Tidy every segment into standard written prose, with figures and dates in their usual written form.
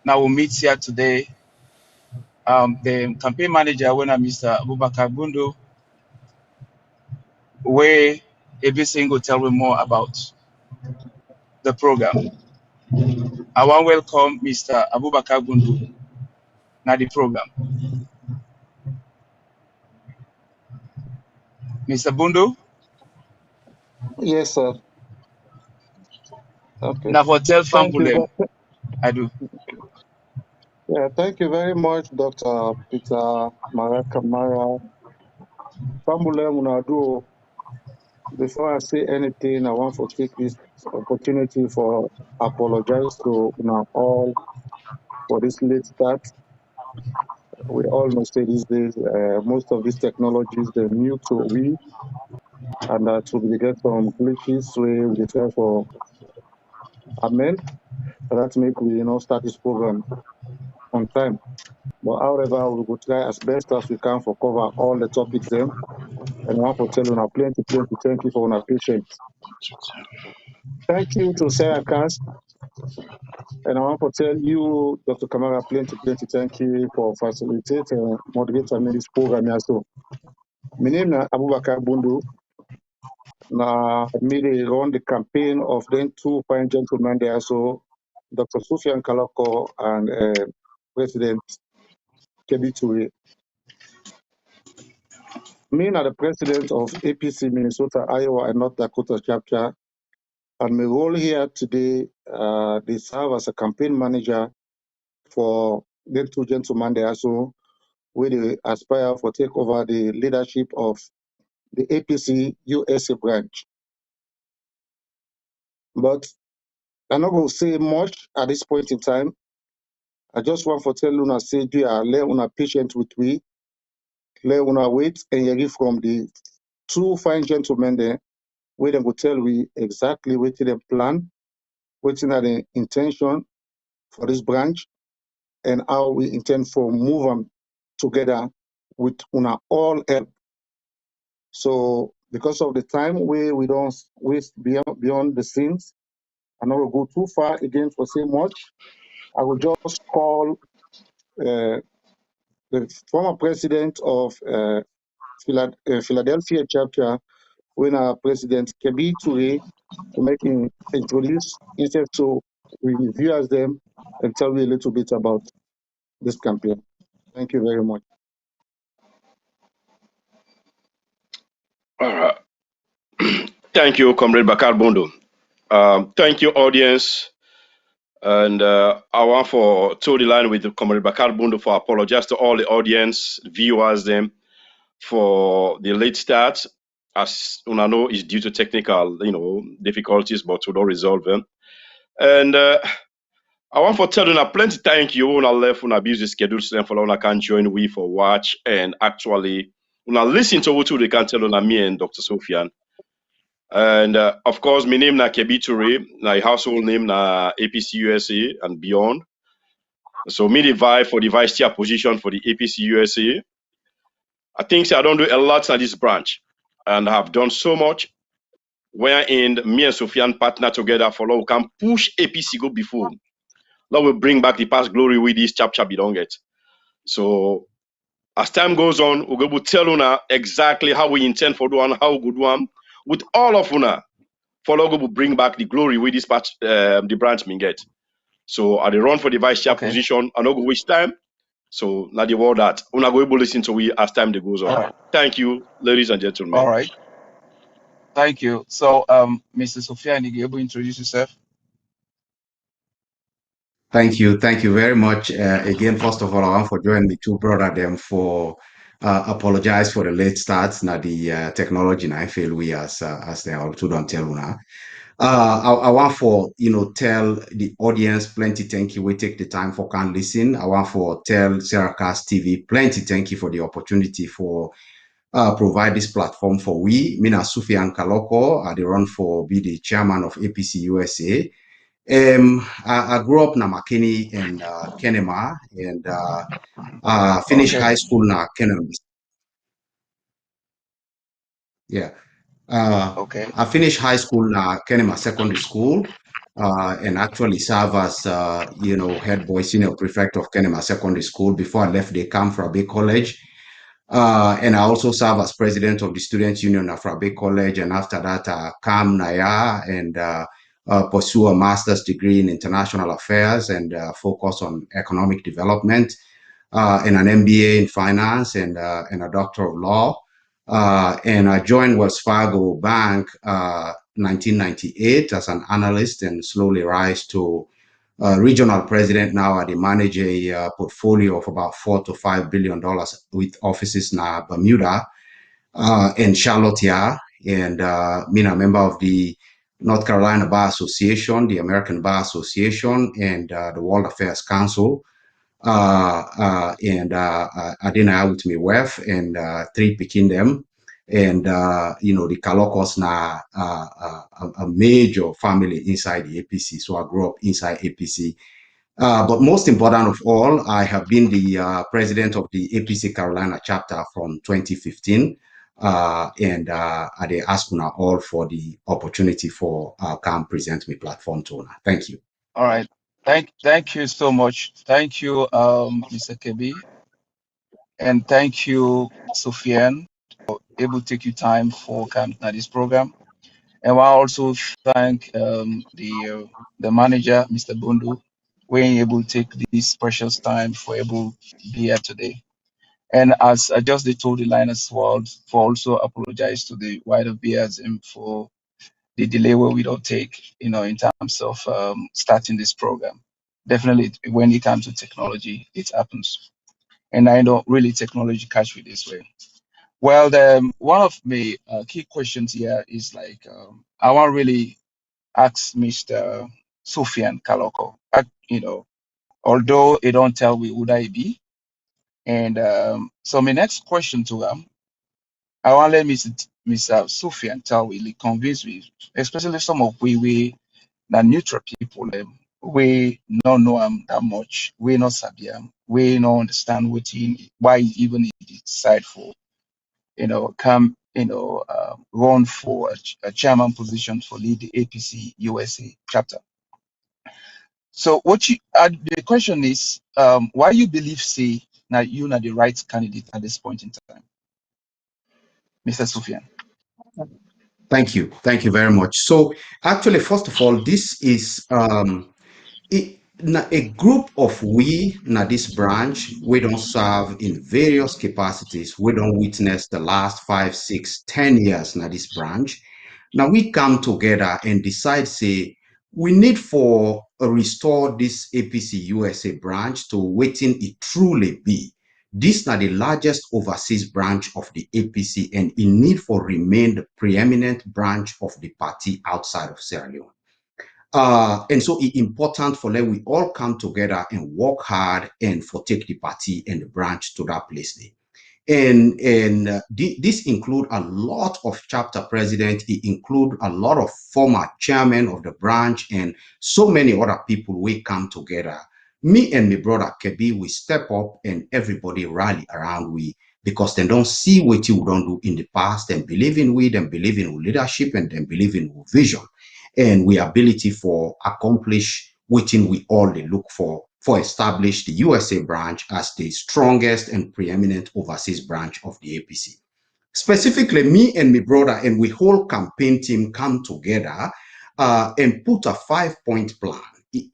Now we meet here today. The campaign manager, when Mr. Abubakar Bundu, where APC will tell me more about the program. I want to welcome Mr. Abubakar Bundu na the program. Mr. Bundu? Yes, sir. Okay. Now for tell Thank you. I do. Yeah, thank you very much, Dr. Peter Kamara. Fambulem Unadu. Before I say anything, I want to take this opportunity for apologize to all for this late start. We all know say these days, most of these technologies they're new to we, and that we get some glitches where we try for amend. That make we start this program on time. But however, we will try as best as we can for cover all the topics then. And I want to tell you plenty, thank you for your patience. Thank you to Sarah Cass. And I want to tell you, Dr. Kamara, plenty, thank you for facilitating and moderating this program also. My name is Abubakar Bundu. Now, me run the campaign of then two fine gentlemen there, so Dr. Suphian Kalokoh and President Kebbie Turay. Me are the president of APC Minnesota, Iowa, and North Dakota chapter. And my role here today, they serve as a campaign manager for the two gentlemen there, so where they aspire for take over the leadership of the APC USA branch. But I'm not going to say much at this point in time. I just want to tell Luna, say, you are let Una patient with me, let Una wait and hear from the two fine gentlemen there, where they will tell we exactly what they plan, what are the intention for this branch, and how we intend for move them together with Una all help. So because of the time we don't waste beyond the scenes, I'm not going to go too far again for say much. I will just call the former president of Philadelphia chapter, when our President Kebbie Turay, to make him introduce himself to reviewers them and tell me a little bit about this campaign. Thank you very much. All right. Thank you, Comrade Bakar Bundu. Thank you, audience. And I want for to the line with Comrade Bakar Bundu for apologize to all the audience, viewers, them for the late start. As una know, is due to technical, difficulties, but we don't resolve them. And I want for telling you plenty thank you. Una left una busy schedule, so for una can join we for watch and actually una listen to what they can tell una me and Dr. Suphian. And of course, my name na Kebbie Turay, my household name na APC USA and beyond. So me the vie for the vice chair position for the APC USA. I think I don't do a lot in this branch, and I have done so much. Wherein me and Suphian partner together for we can push APC go before. Now we bring back the past glory with this chap we don't get. So as time goes on, we're going to tell una exactly how we intend for doing, how good one with all of una. For logo will bring back the glory with this part, the branch may get. So I run for the vice chair position. I don't go waste time. So now the word that una go able to listen to we as time goes on. Right. Thank you, ladies and gentlemen. All right. Thank you. So, Mr. Suphian, you able to introduce yourself? Thank you very much. Again, first of all, I want for joining the two brother them for apologize for the late starts. Now the technology I fail we as they also don't tell now. I want for tell the audience plenty thank you. We take the time for can listen. I want for tell Seracast TV plenty thank you for the opportunity for provide this platform for we. Mina Suphian Kalokoh, I run for be the chairman of APC USA. I grew up in McKinney and Kenema and finished high school in Kenema. Yeah. I finished high school in Kenema Secondary School. and actually serve as, head boy senior prefect of Kenema Secondary School. Before I left the Kamfrabe College. And I also serve as president of the Students' Union of Afrabe College. And after that, come Naya and pursue a master's degree in international affairs and focus on economic development, and an MBA in finance and a doctor of law. And I joined Wells Fargo Bank 1998 as an analyst and slowly rise to regional president now. I manage a portfolio of about $4 to $5 billion with offices now Bermuda and Charlotte here. And being a member of the North Carolina Bar Association, the American Bar Association, and the World Affairs Council. And I didn't with me wife and 3 picking them. And, the Kalokohs now a major family inside the APC. So I grew up inside APC. But most important of all, I have been the president of the APC Carolina chapter from 2015. And I ask you all for the opportunity for come present my platform to. Thank you. All right. Thank you so much. Thank you, Mr. Kebbie. And thank you, Suphian, for able to take you time for coming to this program. And I also thank the manager, Mr. Bundu, being able to take this precious time for able to be here today. And as I just told the line as well, for also apologize to the wider BSM for the delay where we don't take, in terms of starting this program. Definitely, when it comes to technology, it happens. And I know really technology catch me this way. Well, one of my key questions here is like, I want to really ask Mr. Suphian Kalokoh, although he don't tell me who I be. And so my next question to him, I want to let Mr. Suphian tell me, convince me, especially some of we the neutral people, we don't know him that much. We not sabi him. We don't understand why he even decide for, come, run for a chairman position for lead the APC USA chapter. So the question is, why you believe say now you're not the right candidate at this point in time, Mr. Suphian? Thank you. Thank you very much. So actually, first of all, this is a group of we na this branch. We don't serve in various capacities. We don't witness the last 5, 6, 10 years na this branch. Now we come together and decide, say, we need for restore this APC USA branch to waiting it truly be. This is the largest overseas branch of the APC and in need for remain the preeminent branch of the party outside of Sierra Leone. And so it's important for let we all come together and work hard and for take the party and the branch to that place there. And this include a lot of chapter presidents. It include a lot of former chairmen of the branch and so many other people we come together. Me and my brother Kebbie, we step up and everybody rally around we because they don't see what you don't do in the past and believe in we, then believe in leadership and then believe in vision and we ability for accomplish what we all they look for establish the USA branch as the strongest and preeminent overseas branch of the APC. Specifically, me and my brother and we whole campaign team come together and put a 5-point plan.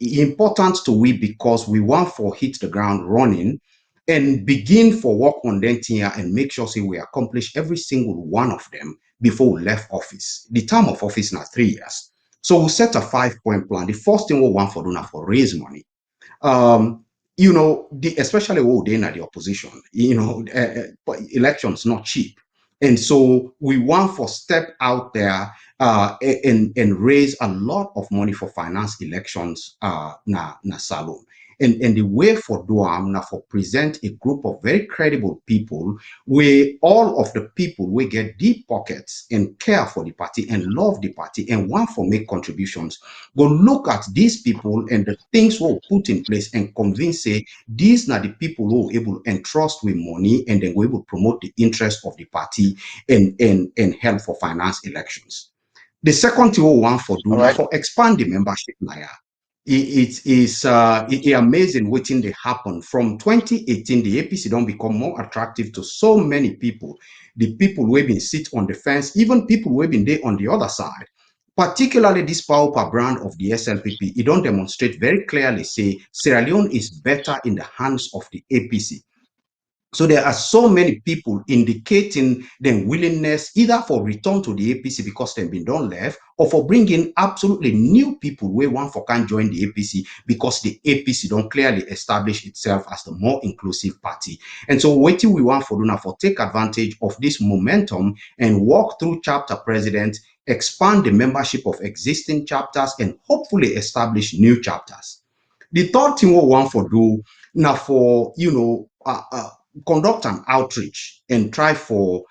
Important to we because we want for hit the ground running and begin for work on them here and make sure say we accomplish every single one of them before we left office. The term of office now 3 years. So we set a 5-point plan. The first thing we want for doing for raise money. Especially when they're in the opposition, elections not cheap. And so we want for step out there and raise a lot of money for finance elections na salon. And the way for Duam now for present a group of very credible people where all of the people will get deep pockets and care for the party and love the party and want for make contributions. Go look at these people and the things we'll put in place and convince say these are the people who are able to entrust with money and then we will promote the interest of the party and help for finance elections. The second thing we want for do All now right. for expand the membership now. It is amazing what they happen from 2018. The APC don't become more attractive to so many people. The people who have been sit on the fence, even people who have been there on the other side. Particularly this power brand of the SLPP, it don't demonstrate very clearly. Say Sierra Leone is better in the hands of the APC. So there are so many people indicating their willingness either for return to the APC because they've been done left, or for bringing absolutely new people where one for can join the APC because the APC don't clearly establish itself as the more inclusive party. And so what we want for do now for take advantage of this momentum and walk through chapter president, expand the membership of existing chapters, and hopefully establish new chapters. The third thing we want for do now for conduct an outreach and try for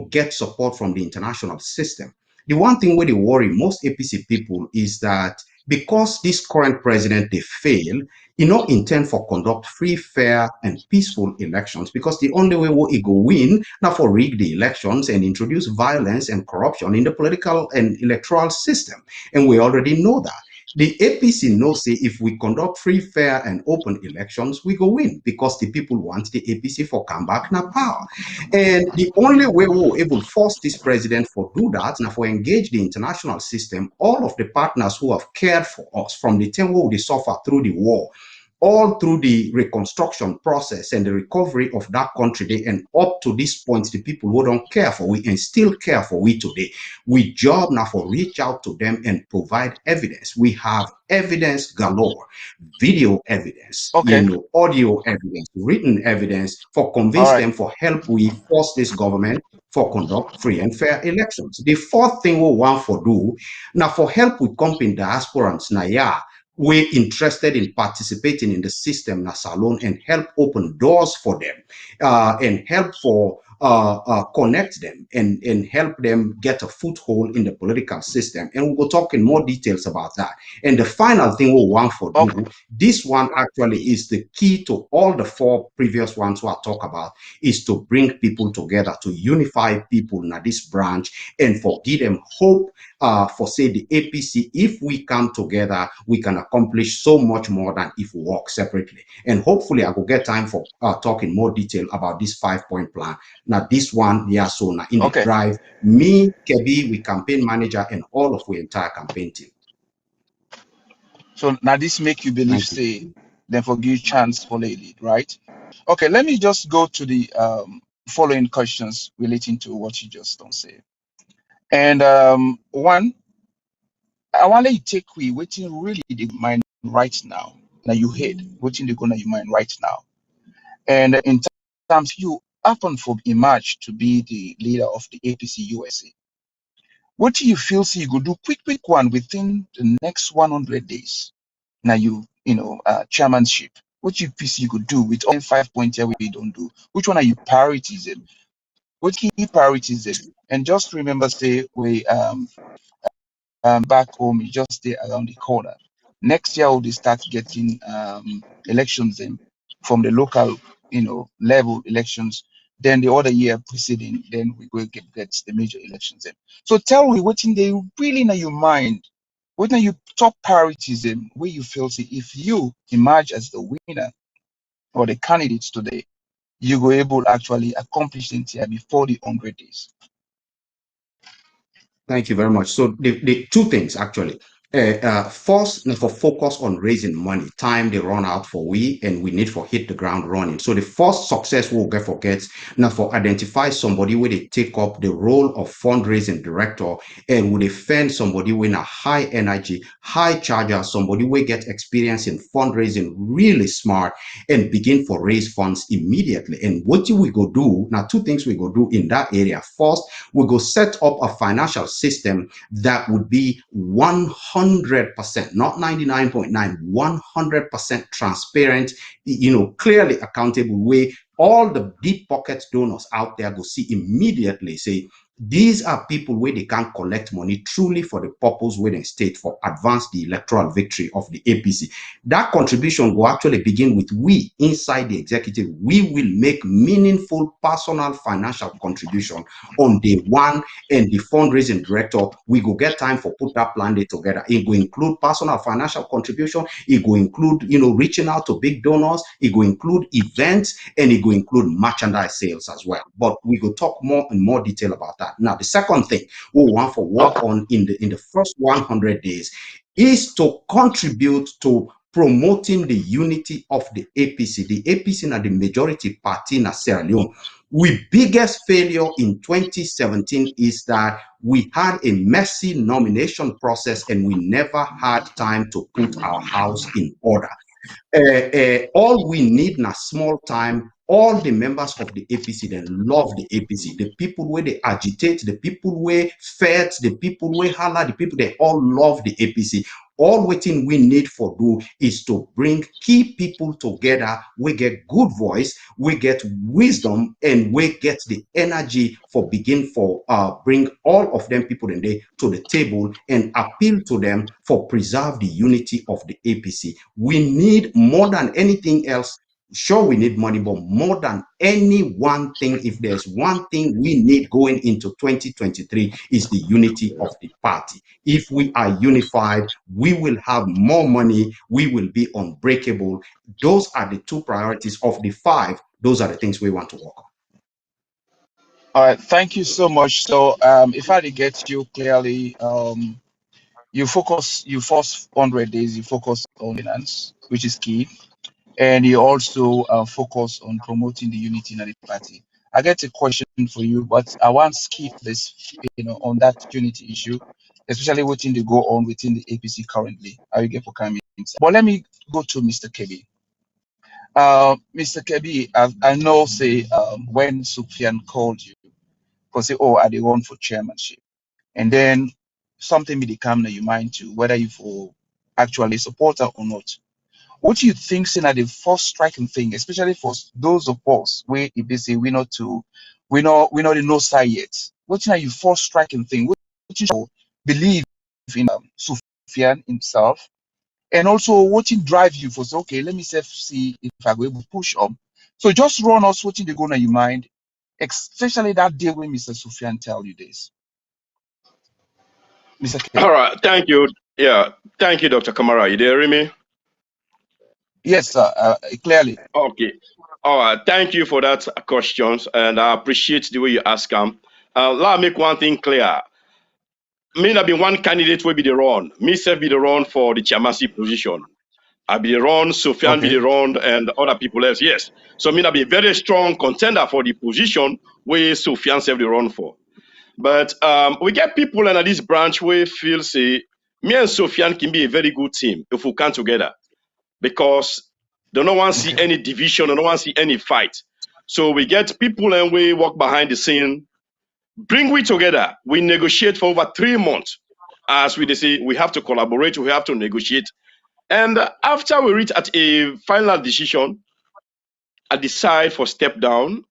get support from the international system. The one thing where they worry most APC people is that because this current president they fail, intend for conduct free, fair, and peaceful elections because the only way we go win now for rig the elections and introduce violence and corruption in the political and electoral system. And we already know that. The APC knows say if we conduct free, fair, and open elections, we go win because the people want the APC for come back now power. And the only way we were able to force this president for do that, now for engage the international system, all of the partners who have cared for us from the time we suffer through the war, all through the reconstruction process and the recovery of that country and up to this point, the people who don't care for we and still care for we today, we job now for reach out to them and provide evidence. We have evidence galore, video evidence, Okay. audio evidence, written evidence for All convince right. them for help we force this government for conduct free and fair elections. The fourth thing we want for do now for help with company diasporans now we're interested in participating in the system na salon and help open doors for them and help for connect them and help them get a foothold in the political system. And we'll go talk in more details about that. And the final thing we want for Okay. do, this one actually is the key to all the four previous ones we talk about, is to bring people together, to unify people in this branch and for give them hope for say the APC. If we come together, we can accomplish so much more than if we work separately. And hopefully I will get time for talk in more detail about this 5-point plan. Now this one, yeah, so now in the Okay. drive, me, Kebbie, we campaign manager and all of the entire campaign team. So now this make you believe, Thank you. say, then forgive chance for lead, right? Okay, let me just go to the following questions relating to what you just don't say. And one, I want to take we waiting really the mind right now. Now you hate waiting the go your mind right now. And in terms you happen for emerge to be the leader of the APC USA. What do you feel so you could do quick one within the next 100 days? Now chairmanship. What you feel you could do with all 5 points here we don't do? Which one are you priorities in? What key priorities in? And just remember, say we back home, you just stay around the corner. Next year, we'll start getting elections in from the local, level elections. Then the other year preceding, then we go get the major elections in. So tell me what in they really in your mind, what are your top priorities in where you feel say if you emerge as the winner or the candidates today, you go able to actually accomplish things here before the 100 days. Thank you very much. So the two things actually. First, for focus on raising money. Time they run out for we, and we need for hit the ground running. So the first success we'll get for gets now for identify somebody where they take up the role of fundraising director and would defend somebody with a high energy, high charger, somebody will get experience in fundraising, really smart, and begin for raise funds immediately. And what we go do now? Two things we go do in that area. First, we go set up a financial system that would be 100%, not 99.9, 100% transparent, clearly accountable way. All the deep pocket donors out there go see immediately, say, these are people where they can collect money truly for the purpose where they state for advance the electoral victory of the APC. That contribution will actually begin with we inside the executive. We will make meaningful personal financial contribution on day one, and the fundraising director, we go get time for put that plan day together. It will include personal financial contribution. It will include, reaching out to big donors. It will include events, and it will include merchandise sales as well. But we will talk more in more detail about that. Now, the second thing we want to work on in the first 100 days is to contribute to promoting the unity of the APC. The APC na the majority party in Sierra Leone. We biggest failure in 2017 is that we had a messy nomination process and we never had time to put our house in order. All we need na small time. All the members of the APC then love the APC. The people where they agitate, the people where fight, the people where holler, the people they all love the APC. All waiting we need for do is to bring key people together. We get good voice, we get wisdom, and we get the energy for bring all of them people in there to the table and appeal to them for preserve the unity of the APC. We need more than anything else. Sure, we need money, but more than any one thing, if there's one thing we need going into 2023 is the unity of the party. If we are unified, we will have more money, we will be unbreakable. Those are the two priorities of the 5. Those are the things we want to work on. All right, thank you so much. So, if I did get you clearly, you first 100 days, you focus on finance, which is key, and you also focus on promoting the unity in the party. I get a question for you, but I want to skip this, on that unity issue, especially what they go on within the APC currently. I will get for coming. But let me go to Mr. Kebbie. Mr. Kebbie, I know, say, when Suphian called you, because say, oh, are they run for chairmanship? And then something may come in your mind too, whether you for actually support her or not. What do you think is the first striking thing, especially for those of us where if they say we not the no side yet? What is your first striking thing? What you believe in Suphian himself, and also what you drive you for? So, okay, let me see if I go able to push up. So just run us what they go in your mind, especially that day when Mr. Suphian tell you this. Mr. K. All right, thank you. Yeah, thank you, Dr. Kamara. You there, me? Yes, sir. Clearly. Okay. All right, thank you for that questions, and I appreciate the way you ask them. Let me make one thing clear. Me not be one candidate will be the run. Me self be the run for the chairmanship position. I be the run, Suphian be the run, and other people else. Yes. So me not be a very strong contender for the position where Suphian self the run for. But we get people in this branch where feel say me and Suphian can be a very good team if we come together, because they don't want to see any division, they don't want to see any fight. So we get people and we work behind the scene, bring we together, we negotiate for over 3 months. As we say, we have to collaborate, we have to negotiate. And after we reach at a final decision, I decide for step down,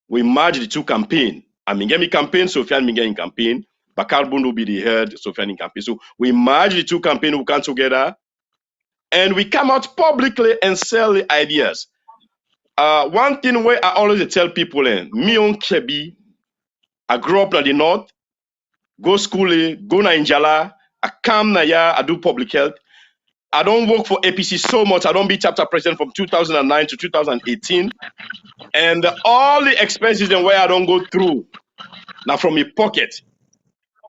we merge the two campaign. I mean, get me campaign, Suphian Minga in campaign, Bakar Bundu will be the head, Suphian in campaign. So we merge the two campaign, we come together, and we come out publicly and sell the ideas. One thing where I always tell people, me on Kebbie, I grew up in the north, go school, go na Injala, I come na ya, I do public health. I don't work for APC so much. I don't be chapter president from 2009 to 2018. And all the expenses and where I don't go through, now from my pocket.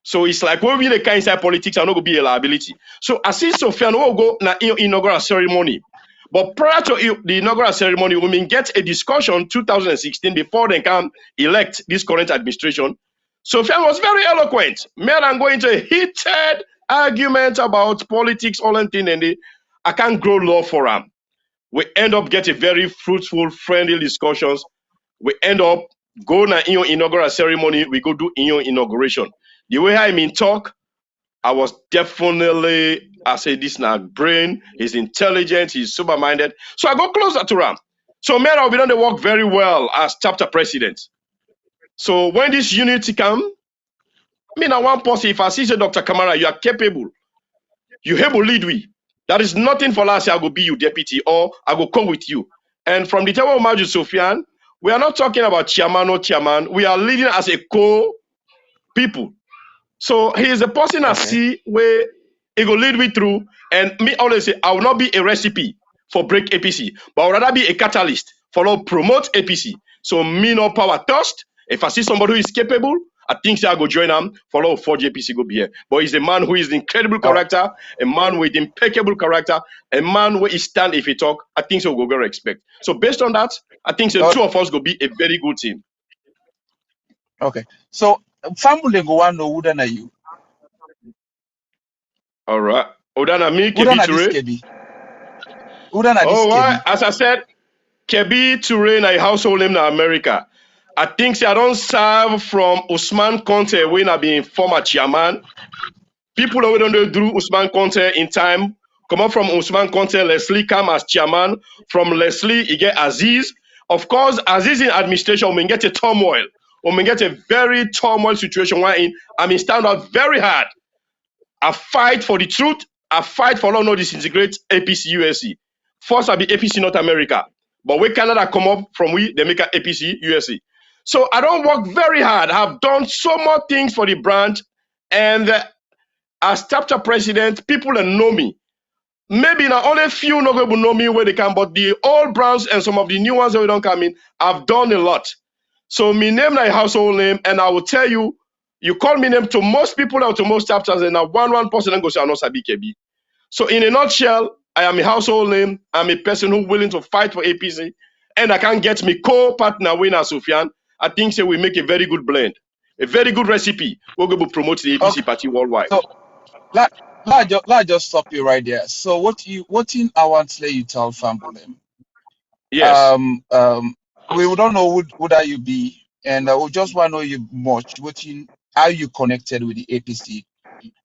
So it's like when we the kind inside politics, I'm not gonna be a liability. So I see Suphian will go na inaugural ceremony. But prior to the inaugural ceremony, we may get a discussion 2016 before they can elect this current administration. Suphian was very eloquent. More than going into a heated argument about politics, all and thing, and I can't grow love for him. We end up getting very fruitful, friendly discussions. We end up going to inaugural ceremony. We go do inauguration. The way I mean talk, I was definitely, I say this now, brain, he's intelligent, he's sober-minded. So I go closer to him. So Mera, we don't work very well as chapter president. So when this unity come, Me now one person, if I see say Dr. Kamara, you are capable, you able lead we. That is nothing for last year, I go be you deputy or I go come with you. And from the table of Maju Suphian, we are not talking about chairman or chairman. We are leading as a co-people. So he is a person I see where he go lead me through. And me always say, I will not be a recipe for break APC, but I would rather be a catalyst for all promote APC. So me no power thirst. If I see somebody who is capable, I think say I go join him for all for APC go be here. But he's a man who is incredible character, a man with impeccable character, a man where he stand if he talk. I think so we'll go respect. So based on that, I think the two of us go be a very good team. Okay. So family go one know who are you? All right. Odana me, Kebbie Turay. Oh, right. As I said, Kebbie Turay na a household name in America. I think say I don't serve from Usman Conte when I been former chairman. People who don't do Usman Conte in time come up from Usman Conte. Leslie come as chairman. From Leslie, you get Aziz. Of course, Aziz in administration, we get a turmoil. We get a very turmoil situation wherein I mean stand out very hard. I fight for the truth. I fight for all no disintegrate APC USC. First, I be APC North America. But when Canada come up from we, they make an APC USC. So I don't work very hard. I have done so much things for the brand. And as chapter president, people that know me. Maybe now only few no people know me where they can, but the old brands and some of the new ones that we don't come in, I've done a lot. So my name na a household name, and I will tell you, you call me name to most people or to most chapters, and now one person go say I know Sabi Kebbie. So in a nutshell, I am a household name. I'm a person who willing to fight for APC, and I can get me co-partner winner Suphian. I think so we make a very good blend, a very good recipe. We're going to promote the APC party worldwide. So let just stop you right there. So what in I want to let you tell family? Yes. We don't know who that you be, and we just want to know you much. How you connected with the APC,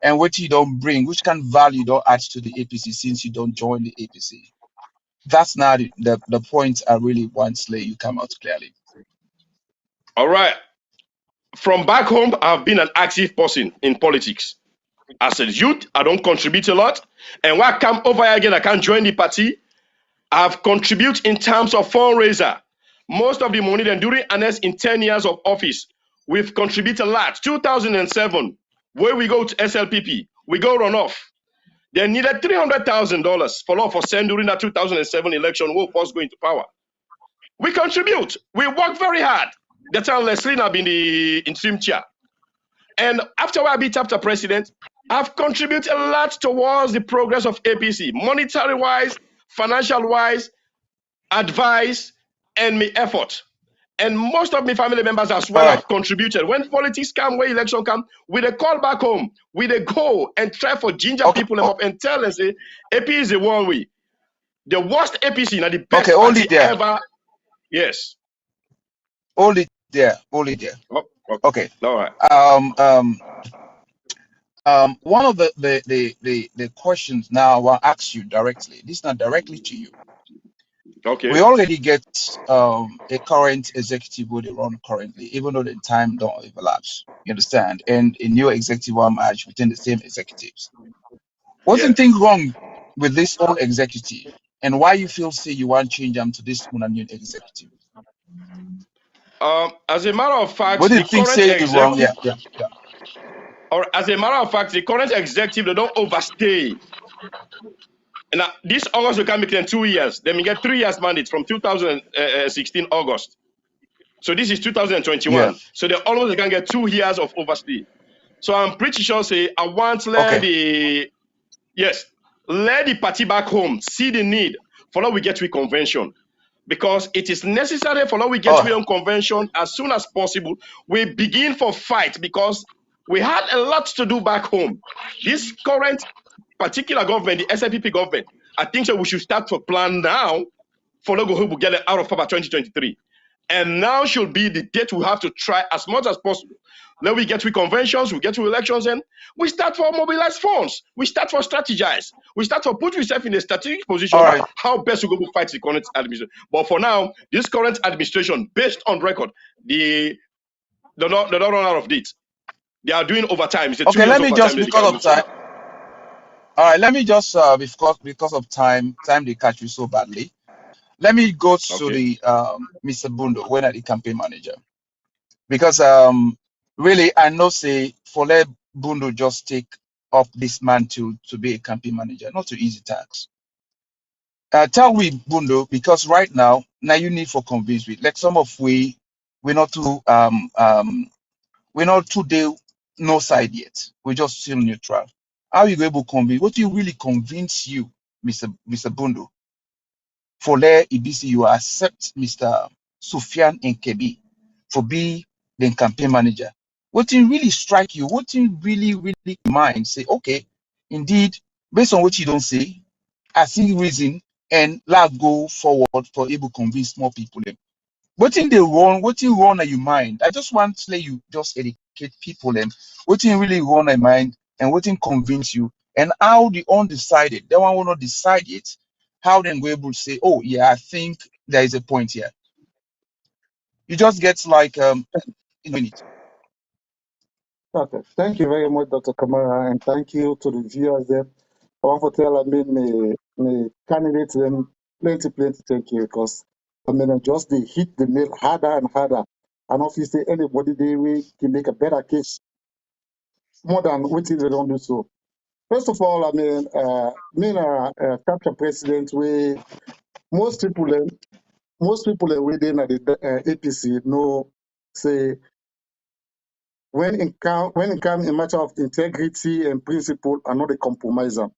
and what you don't bring, which kind of value you don't add to the APC since you don't join the APC. That's not the point I really want to let you come out clearly. All right. From back home, I've been an active person in politics. As a youth, I don't contribute a lot. And when I come over here again, I can't join the party. I've contributed in terms of fundraiser. Most of the money then during Ernest in 10 years of office, we've contributed a lot. 2007, where we go to SLPP, we go run off. They needed $300,000 for send during that 2007 election. We'll first go into power. We contribute. We work very hard. That's how Leslie have been the interim chair. And after I be chapter president, I've contributed a lot towards the progress of APC, monetary-wise, financial-wise, advice, and my effort. And most of my family members as well have contributed. When politics come, when election come, we they call back home, we they go and try for ginger people them up and tell them say, AP is the one way. The worst APC, now the best party ever. Yes. Only there. Oh, okay. All right. One of the questions now I will ask you directly. This is not directly to you. Okay. We already get a current executive who they run currently, even though the time don't overlaps. You understand? And a new executive will match within the same executives. What's the thing wrong with this old executive, and why you feel say you want to change them to this new executive? As a matter of fact, what do you think say is wrong? Yeah. Or as a matter of fact, the current executive they don't overstay. And this August we can make them 2 years. Then we get 3 years mandate from 2016 August. So this is 2021. Yes. So they almost can get 2 years of overstay. So I'm pretty sure say I want to let let the party back home see the need for how we get to a convention. Because it is necessary for how we get to a convention as soon as possible. We begin for fight because we had a lot to do back home. This current particular government, the SLPP government, I think that we should start to plan now for logo who will get it out of power 2023. And now should be the date we have to try as much as possible. Then we get to conventions, we get to elections, and we start for mobilize funds. We start for strategize. We start for put yourself in a strategic position how best we go to fight the current administration. But for now, this current administration, based on record, they don't run out of date. They are doing overtime. It's a 2 Okay, years let me overtime just that they because can of do. time. All right, let me just because of time they catch you so badly. Let me go to Okay. the Mr. Bundo when are the campaign manager, because really I know say for let Bundo just take up this mantle to be a campaign manager, not too easy task. Tell we Bundo, because right now you need for convince me. Like some of we're not too we're not too day no side yet. We're just still neutral. How you able to convince? What do you really convince you, Mr. Bundo, for there EBC you accept Mr. Suphian and Kebbie for be the campaign manager? What you really strike you? What you really mind? Say, okay, indeed, based on what you don't say, I see reason and let go forward for able to convince more people. What in the wrong? What in wrong in your mind? I just want to let you just educate people and what in really wrong in mind and what in convince you and how the undecided, that one will not decide it, how then we're able to say, oh yeah, I think there is a point here. You just get like in a minute. Okay. Thank you very much, Dr. Kamara, and thank you to the viewers there. I want to tell me candidates them plenty thank you, because just they hit the nail harder and harder. And obviously anybody they will can make a better case more than what they don't do so. First of all, chapter president, we most people within the APC know say when it come a matter of integrity and principle are not a compromiser.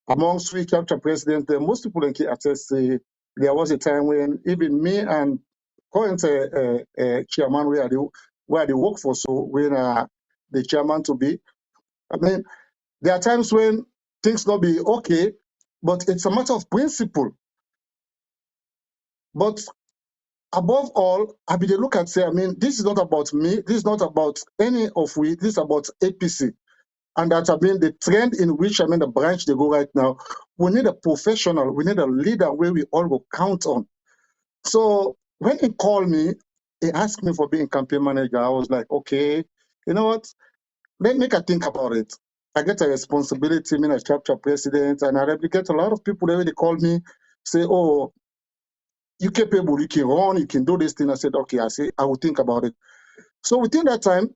Amongst three chapter presidents, most people can attest say there was a time when even me and current chairman where they work for, so when the chairman to be, there are times when things not be okay, but it's a matter of principle. But above all, I mean, they look and say, this is not about me, this is not about any of we, this is about APC. And that the trend in which the branch they go right now, we need a professional, we need a leader where we all will count on. So when he called me, he asked me for being campaign manager. I was like, okay, you know what? Let me think about it. I get a responsibility, being a chapter president, and I get a lot of people that they call me, say, oh, you're capable, you can run, you can do this thing. I said, okay, I will think about it. So within that time,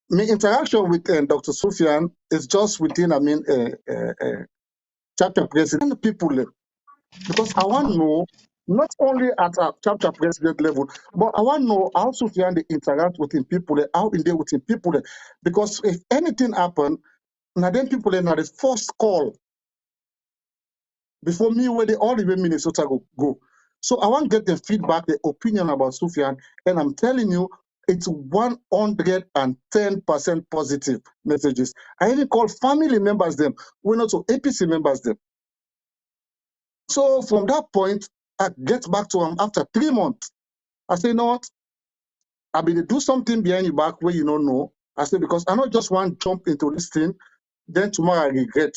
my interaction with Dr. Suphian is just within, chapter president people, because I want to know, not only at a chapter president level, but I want to know how Suphian they interact with people, how in there with people, because if anything happen, now then people are the first call before me where they all the way Minnesota go. So I want to get the feedback, the opinion about Suphian, and I'm telling you, it's 110% positive messages. I even call family members them, we're not so APC members them. So from that point, I get back to him after 3 months. I say, you know what? I mean, do something behind your back where you don't know. I say, because I not just want to jump into this thing, then tomorrow I regret.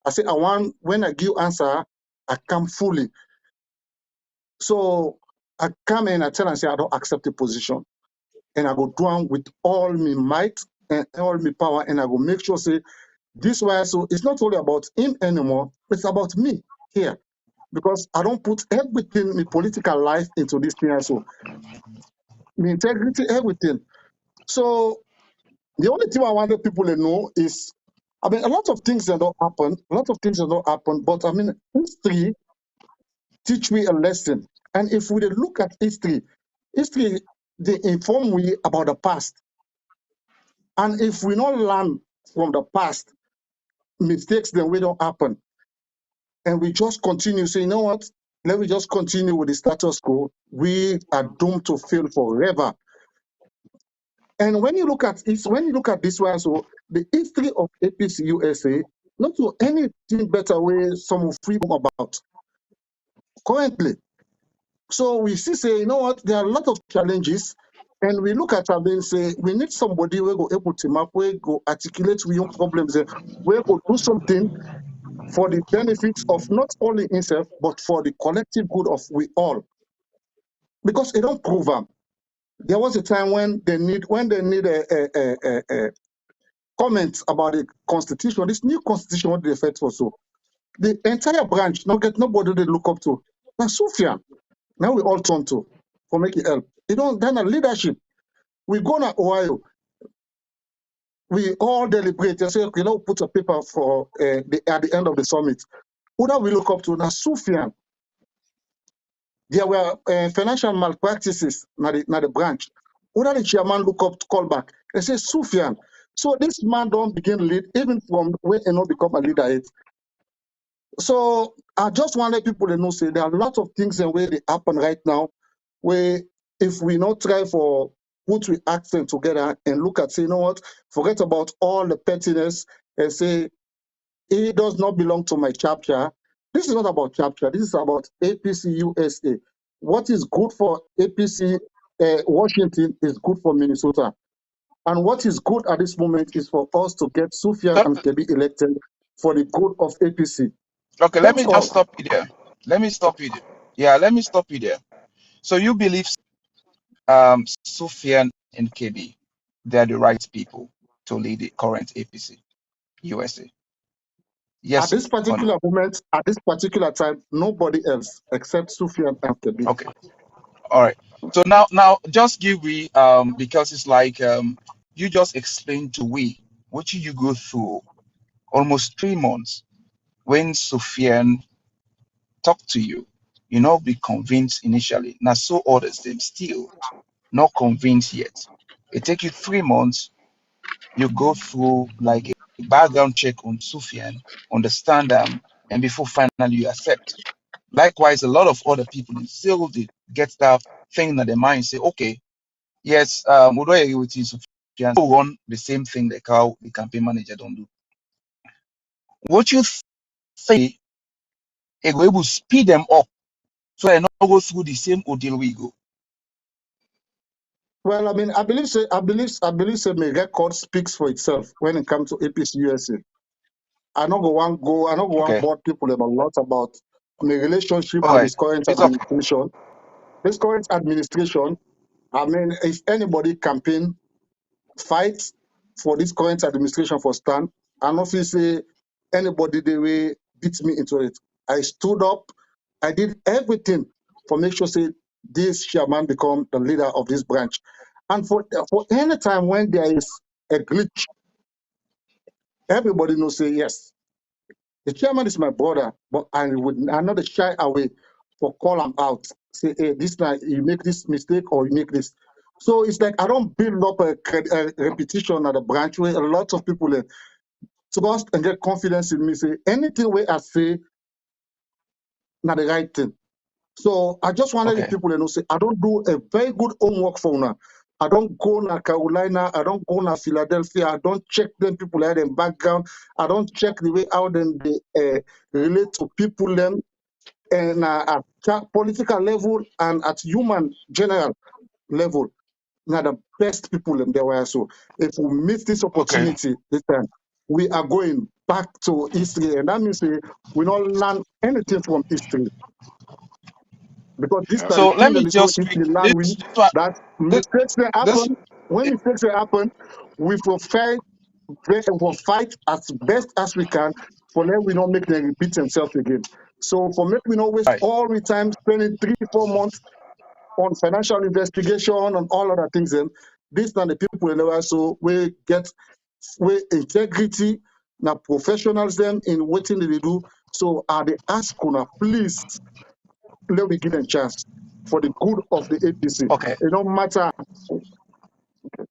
I say, I want, when I give answer, I come fully. So I come in, I tell and say, I don't accept the position. And I go down with all my might and all my power, and I go make sure, say, this way, so it's not only about him anymore, it's about me here. Because I don't put everything, my political life into this thing, so my integrity, everything. So the only thing I wanted people to know is, a lot of things that don't happen, but history teach me a lesson. And if we look at history, they inform we about the past. And if we not learn from the past, mistakes then we don't happen. And we just continue saying, you know what? Let me just continue with the status quo. We are doomed to fail forever. And when you look at this one, so the history of APC USA, not to anything better way some of freedom about currently. So we see, say, you know what, there are a lot of challenges, and we look at them and say, we need somebody who go able to map, where go articulate we young problems, where go do something for the benefits of not only himself, but for the collective good of we all. Because it don't prove them. There was a time when they need a comments about the constitution, this new constitution, what they refer to also. The entire branch, not get nobody they look up to. Now Suphian, now we all turn to for making help. You know, then a leadership. We go to Ohio, we all deliberate and say, okay, now put a paper for at the end of the summit. Who that we look up to? Now Suphian. There were financial malpractices na the branch. Who that the chairman look up to call back? They say Suphian. So this man don't begin lead even from where he not become a leader yet. So I just wanted people to know, say there are lots of things and where they happen right now, where if we not try for put we accent together and look at, say, you know what, forget about all the pettiness and say, it does not belong to my chapter. This is not about chapter. This is about APC USA. What is good for APC Washington is good for Minnesota. And what is good at this moment is for us to get Suphian and Kebbie elected for the good of APC. Okay, let That's me just all. stop you there. Let me stop you there. Yeah, let me stop you there. So you believe Suphian and Kebbie, they're the right people to lead the current APC USA? At Yes this or no? particular moment, at this particular time, nobody else except Suphian and Kebbie. Okay, all right. So now just give me because it's like you just explained to we what you go through almost 3 months when Suphian talked to you, you not be convinced initially. Now so others them still not convinced yet. It take you 3 months, you go through like a background check on Suphian, understand them, and before finally you accept. Likewise, a lot of other people still did get that thing in their mind, say, okay, yes, we don't agree with you, Suphian, so run the same thing like how the campaign manager don't do. What you say, it will able to speed them up so they not go through the same ordeal we go. Well, I mean, I believe say my record speaks for itself when it comes to APC USA. I don't go one Okay. board people them a lot about my relationship All with right. this current It's okay. administration. This current administration, I mean, if anybody campaign fight for this current administration for stand, I don't feel say anybody they way beat me into it. I stood up, I did everything for make sure say this chairman become the leader of this branch. And for any time when there is a glitch, everybody knows say yes. The chairman is my brother, but I'm not shy away for call him out. Say, hey, this night you make this mistake or you make this. So it's like I don't build up a repetition at the branch where a lot of people trust and get confidence in me. Say anything where I say not the right thing. So I just wanted the Okay. people to know say I don't do a very good homework for now. I don't go to Carolina, I don't go to Philadelphia, I don't check them people at them background, I don't check the way how them they relate to people them and at political level and at human general level. Now the best people them there were. So if we miss this Okay. opportunity this time, we are going back to history, and that means we don't learn anything from history. Because this Yeah. are the So thing let that me is so just easily pick learn this we one. that This mistakes that this happen. When mistakes that happen, we will fight as best as we can for them we don't make them repeat themselves again. So for me, we don't waste right. all the time spending 3 4 months on financial investigation and all other things. Then these are the people in the world so we get we integrity now professionals them in what thing they do. So are they ask una please let me give them chance for the good of the APC. Okay. It don't matter.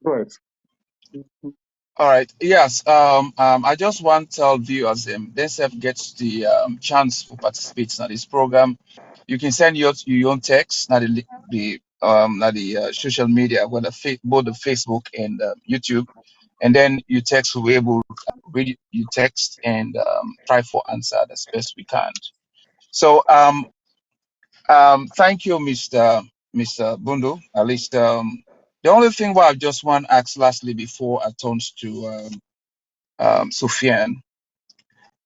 Go ahead. All right. Yes. I just want to tell viewers themselves gets the chance to participate in this program. You can send your own text, not the social media, whether both the Facebook and YouTube, and then you text will be able to read you text and try for answer as best we can. So thank you, Mr. Bundu. At least the only thing what I just want to ask lastly before I turn to Suphian,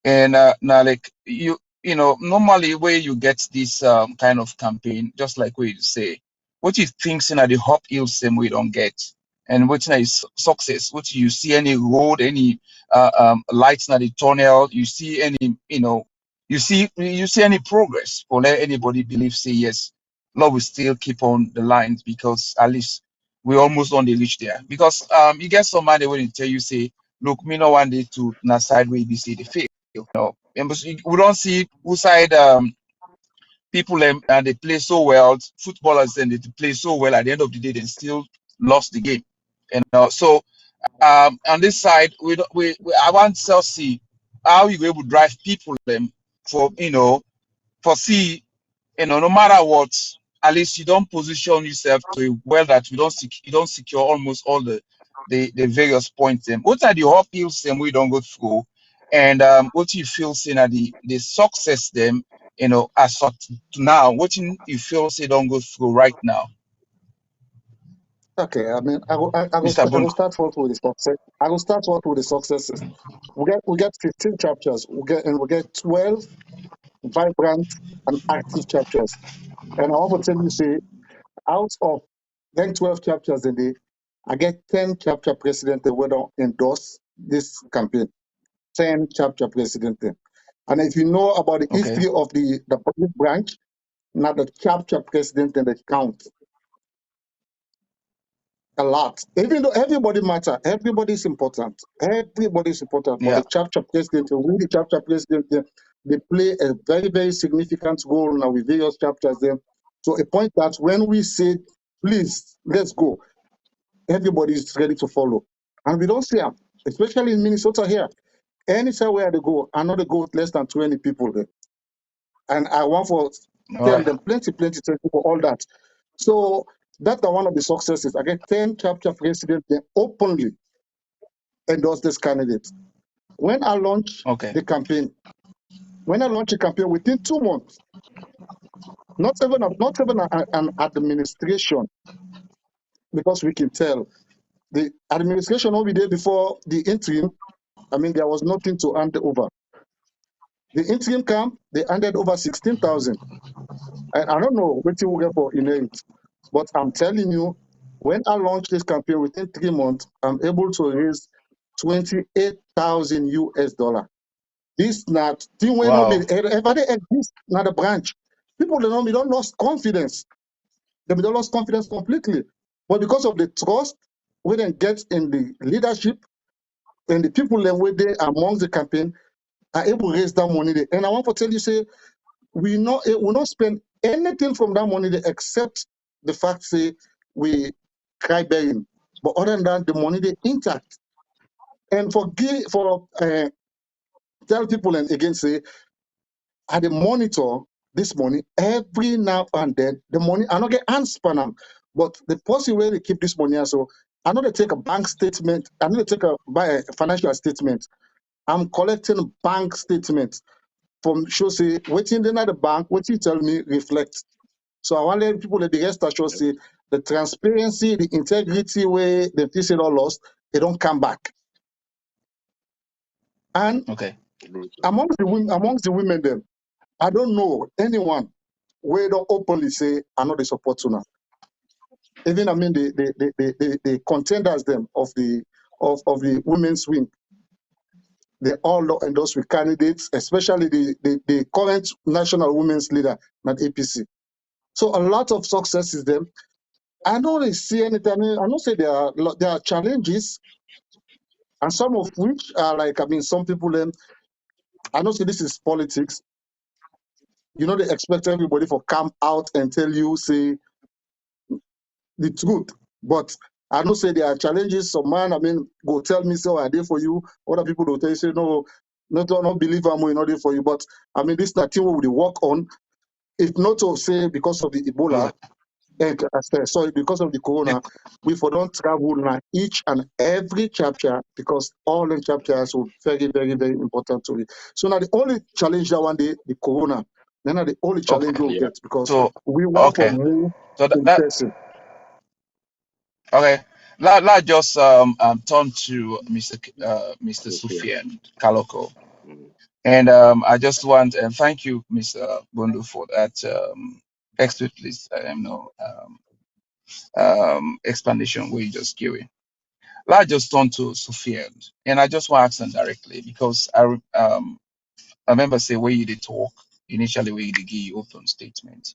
and now like you know normally where you get this kind of campaign, just like what you say, what you think in the hop hill same we don't get, and which is success, which you see any road, any lights in the tunnel, you see any, you see any progress, or let anybody believe, say yes, Lord will still keep on the lines, because at least we almost on the reach there. Because you get somebody when you tell you, say, look, me no one day to na side where you see the fail. And we don't see who side people and they play so well, footballers, and they play so well, at the end of the day they still lost the game. So on this side, I want to see how you able to drive people for for see, no matter what, at least you don't position yourself to a well that you don't secure almost all the various points. What are the uphill we don't go through, and what you feel saying are the success them, as of now, what you feel say don't go through right now, Okay, I mean, Mr. I will Bundu? start forth with the success. I will start forth with the successes. We get 15 chapters. We get 12 vibrant and active chapters. And I want to tell you, say, out of 10, 12 chapters a day, I get 10 chapter president that will not endorse this campaign. 10 chapter president. And if you know about the Okay. history of the public branch, now the chapter president and the count a lot. Even though everybody matter, everybody is important. Everybody is important. But Yeah. the chapter president, we the chapter president, they play a very, very significant role now with various chapters there. To a point that when we say, please, let's go, everybody is ready to follow. And we don't see them, especially in Minnesota here. Anytime where they go, I know they go with less than 20 people there. And I want for All tell right. them plenty for all that. So that's one of the successes. I get 10 chapter presidents, they openly endorse this candidate. When I launch Okay. the campaign, when I launch a campaign within 2 months, not even an administration, because we can tell the administration will be there before the interim. I mean, there was nothing to hand over. The interim camp, they handed over 16,000. And I don't know what you will get for inherit, but I'm telling you, when I launch this campaign within 3 months, I'm able to raise 28,000 US dollar. This not thing when no be Wow. ever they exist not a branch. People don't lost confidence. They don't lost confidence completely. But because of the trust we then get in the leadership and the people that were there among the campaign are able to raise that money there. And I want to tell you, say, we not spend anything from that money there except the fact, say, we cry begging. But other than that, the money they intact. And tell people and again say, I dey monitor this money every now and then. The money I not get unspan am, but the person where they keep this money also, I know they take a bank statement. I know they take a financial statement. I'm collecting bank statements from show say waiting then at the bank. What you tell me reflect. So I want let people that the rest assured say the transparency, the integrity where the PC all lost, they don't come back. And Okay. amongst the women then, I don't know anyone where don't openly say I know they support Tuna. Even I mean the contenders them of the women's wing, they all endorse with candidates, especially the current national women's leader, not APC. So a lot of success is them. I don't really see anything. I don't say there are challenges, and some of which are like I mean some people them. I don't say this is politics. You know they expect everybody for come out and tell you say the truth. But I don't say there are challenges. Some man, I mean, go tell me so I did for you. Other people will tell you say no, not believe I'm not there for you. But I mean, this is the thing we will work on. If not to say because of the Ebola, sorry, because of the The- corona, we for don't travel now each and every chapter because all the chapters will very, very, very important to me. So now the only challenge that one day the corona, then now the only challenge okay. we'll Yeah. get because So we want for okay. more So in that person. okay. Let just turn to Mr. Suphian. Suphian Kalokoh. Mm. And I just want and thank you, Mr. Bundu, for that explicitly. explanation where you just give it. Let's just turn to Suphian, and I just want to ask him directly because I remember say where you did talk initially where you did give your open statement.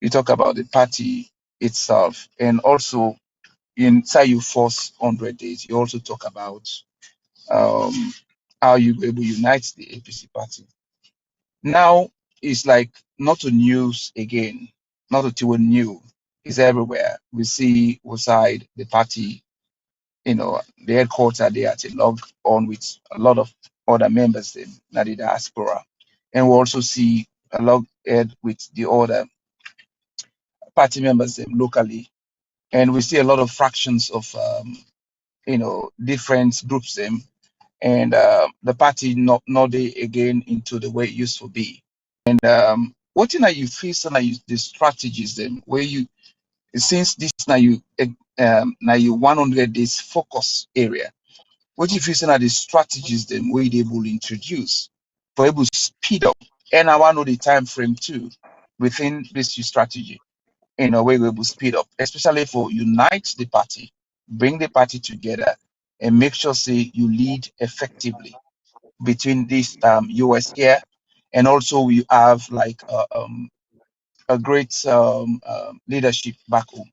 You talk about the party itself, and also inside your first 100 days, you also talk about um, how you were able to unite the APC party. Now it's like not a news again, not a TV new. It's everywhere. We see outside the party, the headquarters they are log on with a lot of other members in the diaspora. And we also see a log head with the other party members locally. And we see a lot of fractions of different groups them and the party not they again into the way it used to be. And what thing are you feel so now you the strategies then where you since this now you 100 days focus area, what you feel so now the strategies then where they will introduce for able to speed up, and I want to know the time frame too within this strategy in a way we will speed up, especially for unite the party, bring the party together, and make sure say you lead effectively between this US here, and also we have like a great leadership back home.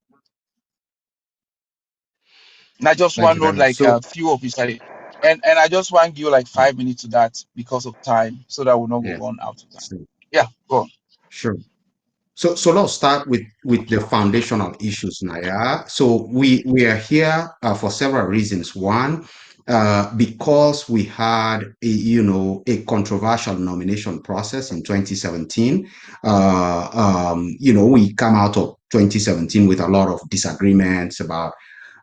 And I just Thank want you to know very much. like a few of these, and I just want to give you like 5 minutes to that because of time, so that we're not going Yeah, to run out of time. so, Yeah, go on. sure. So let's start with the foundational issues, Naya. So we are here for several reasons. One, because we had a controversial nomination process in 2017. We come out of 2017 with a lot of disagreements about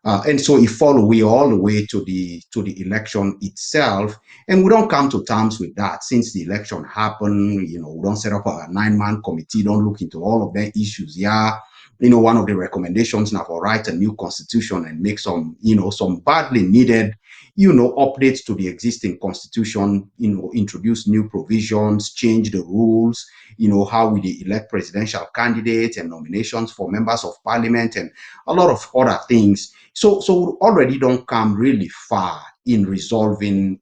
and so it follow we all the way to the election itself, and we don't come to terms with that since the election happened. We don't set up a 9-man committee, don't look into all of their issues. Yeah, one of the recommendations now for write a new constitution and make some badly needed updates to the existing constitution, introduce new provisions, change the rules, how we elect presidential candidates and nominations for members of parliament and a lot of other things. So we already don't come really far in resolving,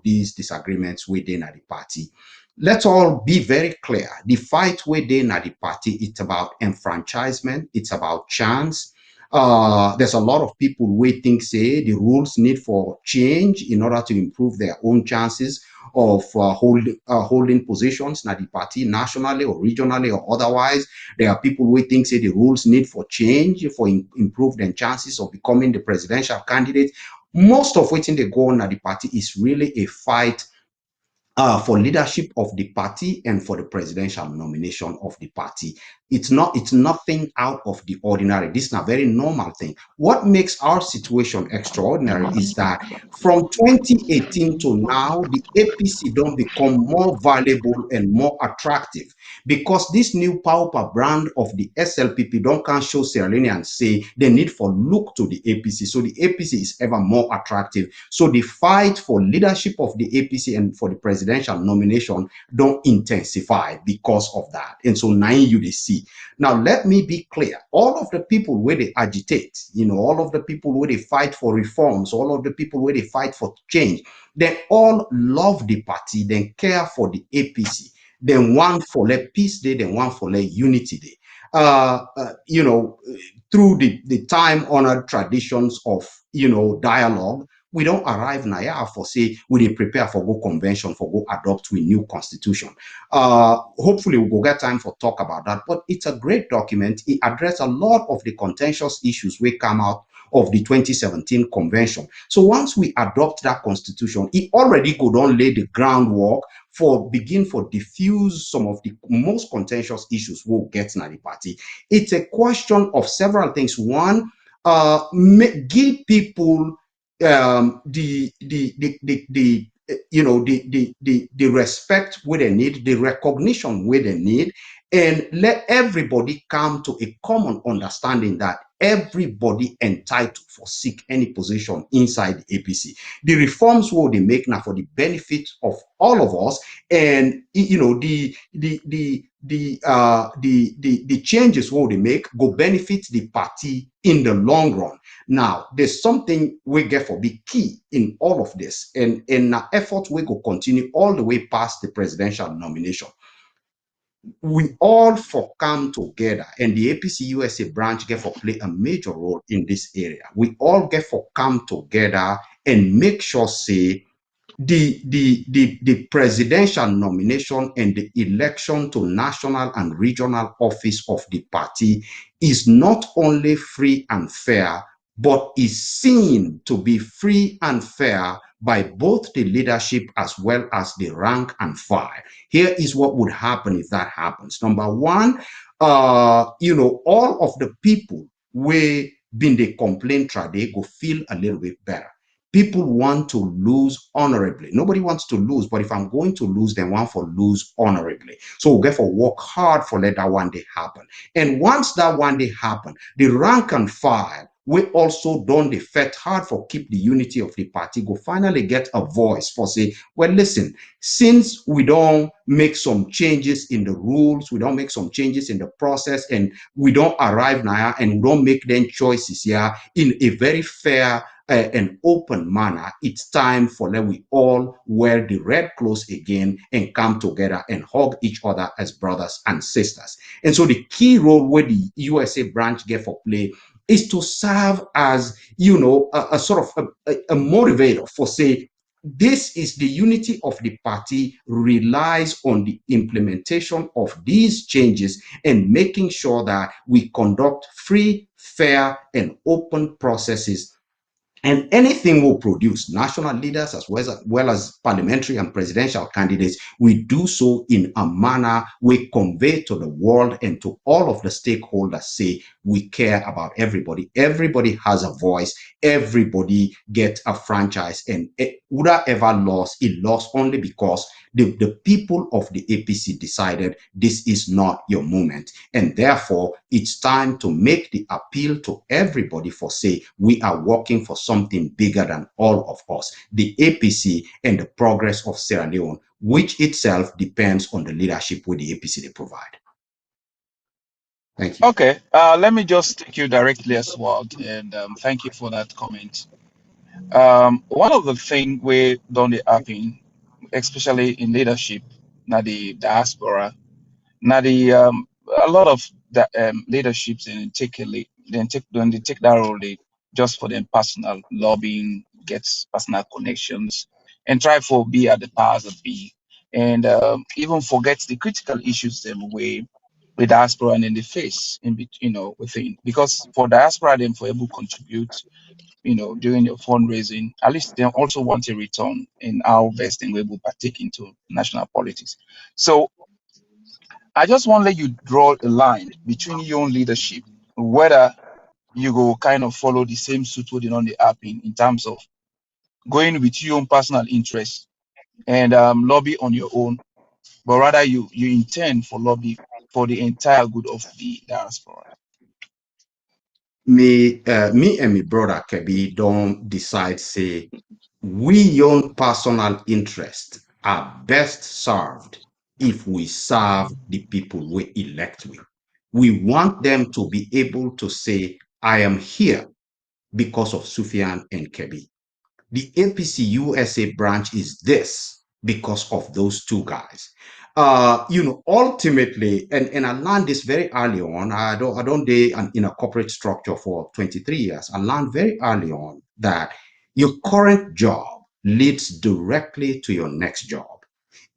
these disagreements within the party. Let's all be very clear. The fight within the party, it's about enfranchisement, it's about chance. There's a lot of people waiting, say the rules need for change in order to improve their own chances of holding positions in the party nationally or regionally or otherwise. There are people who think say the rules need for change for improve their chances of becoming the presidential candidate. Most of what they go on at the party is really a fight for leadership of the party and for the presidential nomination of the party. It's nothing out of the ordinary. This is a very normal thing. What makes our situation extraordinary is that from 2018 to now, the APC don't become more valuable and more attractive because this new pauper brand of the SLPP don't can show Sierra Leoneans say they need for look to the APC. So the APC is ever more attractive. So the fight for leadership of the APC and for the presidential nomination don't intensify because of that. And so now you see. Now, let me be clear. All of the people where they agitate, all of the people where they fight for reforms, all of the people where they fight for change, they all love the party, they care for the APC. Then one for let peace day, then one for let unity day. Through the time-honored traditions of, dialogue, we don't arrive now for say we prepare for go convention for go adopt with new constitution. Hopefully we'll get time for talk about that, but it's a great document. It addresses a lot of the contentious issues we come out of the 2017 convention. So once we adopt that constitution, it already could on lay the groundwork for diffuse some of the most contentious issues we'll get in the party. It's a question of several things. One, give people the respect where they need, the recognition where they need, and let everybody come to a common understanding that everybody entitled for seek any position inside the APC. The reforms will they make now for the benefit of all of us, and the the changes what they make go benefit the party in the long run. Now, there's something we get for be key in all of this, and in our effort we go continue all the way past the presidential nomination. We all for come together, and the APC USA branch get for play a major role in this area. We all get for come together and make sure say the presidential nomination and the election to national and regional office of the party is not only free and fair, but is seen to be free and fair by both the leadership as well as the rank and file. Here is what would happen if that happens. Number one, all of the people where been they complain they go feel a little bit better. People want to lose honorably. Nobody wants to lose, but if I'm going to lose, then one for lose honorably. So we'll therefore work hard for let that one day happen. And once that one day happen, the rank and file, we also don't fight hard for keep the unity of the party, go finally get a voice for say, well, listen, since we don't make some changes in the rules, we don't make some changes in the process, and we don't arrive now and we don't make them choices here in a very fair an open manner, it's time for let we all wear the red clothes again and come together and hug each other as brothers and sisters. And so the key role where the USA branch get for play is to serve as, a sort of a motivator for say, this is the unity of the party relies on the implementation of these changes and making sure that we conduct free, fair, and open processes. And anything we'll produce, national leaders as well as parliamentary and presidential candidates, we do so in a manner we convey to the world and to all of the stakeholders say we care about everybody. Everybody has a voice. Everybody gets a franchise. And whatever loss, it lost only because the people of the APC decided this is not your moment. And therefore, it's time to make the appeal to everybody for say, we are working for something bigger than all of us, the APC and the progress of Sierra Leone, which itself depends on the leadership with the APC they provide. Thank you. Okay, let me just take you directly as well, and thank you for that comment. One of the things we don't happen, especially in leadership, now the diaspora, now the a lot of the leaderships and when they take that role, they just for them personal lobbying, gets personal connections, and try for be at the powers that be, and even forget the critical issues them way with diaspora and in the face in between, within, because for diaspora them for able to contribute, during your fundraising, at least they also want a return in how best they will partake into national politics. So I just want to let you draw a line between your own leadership, whether you go kind of follow the same suit holding on the app in terms of going with your own personal interests and lobby on your own, but rather you intend for lobby for the entire good of the diaspora. Me and my brother Kebbie don't decide say we own personal interest are best served if we serve the people we elect with. We want them to be able to say, I am here because of Suphian and Kebbie. The APC USA branch is this because of those two guys. Ultimately, and I learned this very early on. I don't day in a corporate structure for 23 years. I learned very early on that your current job leads directly to your next job.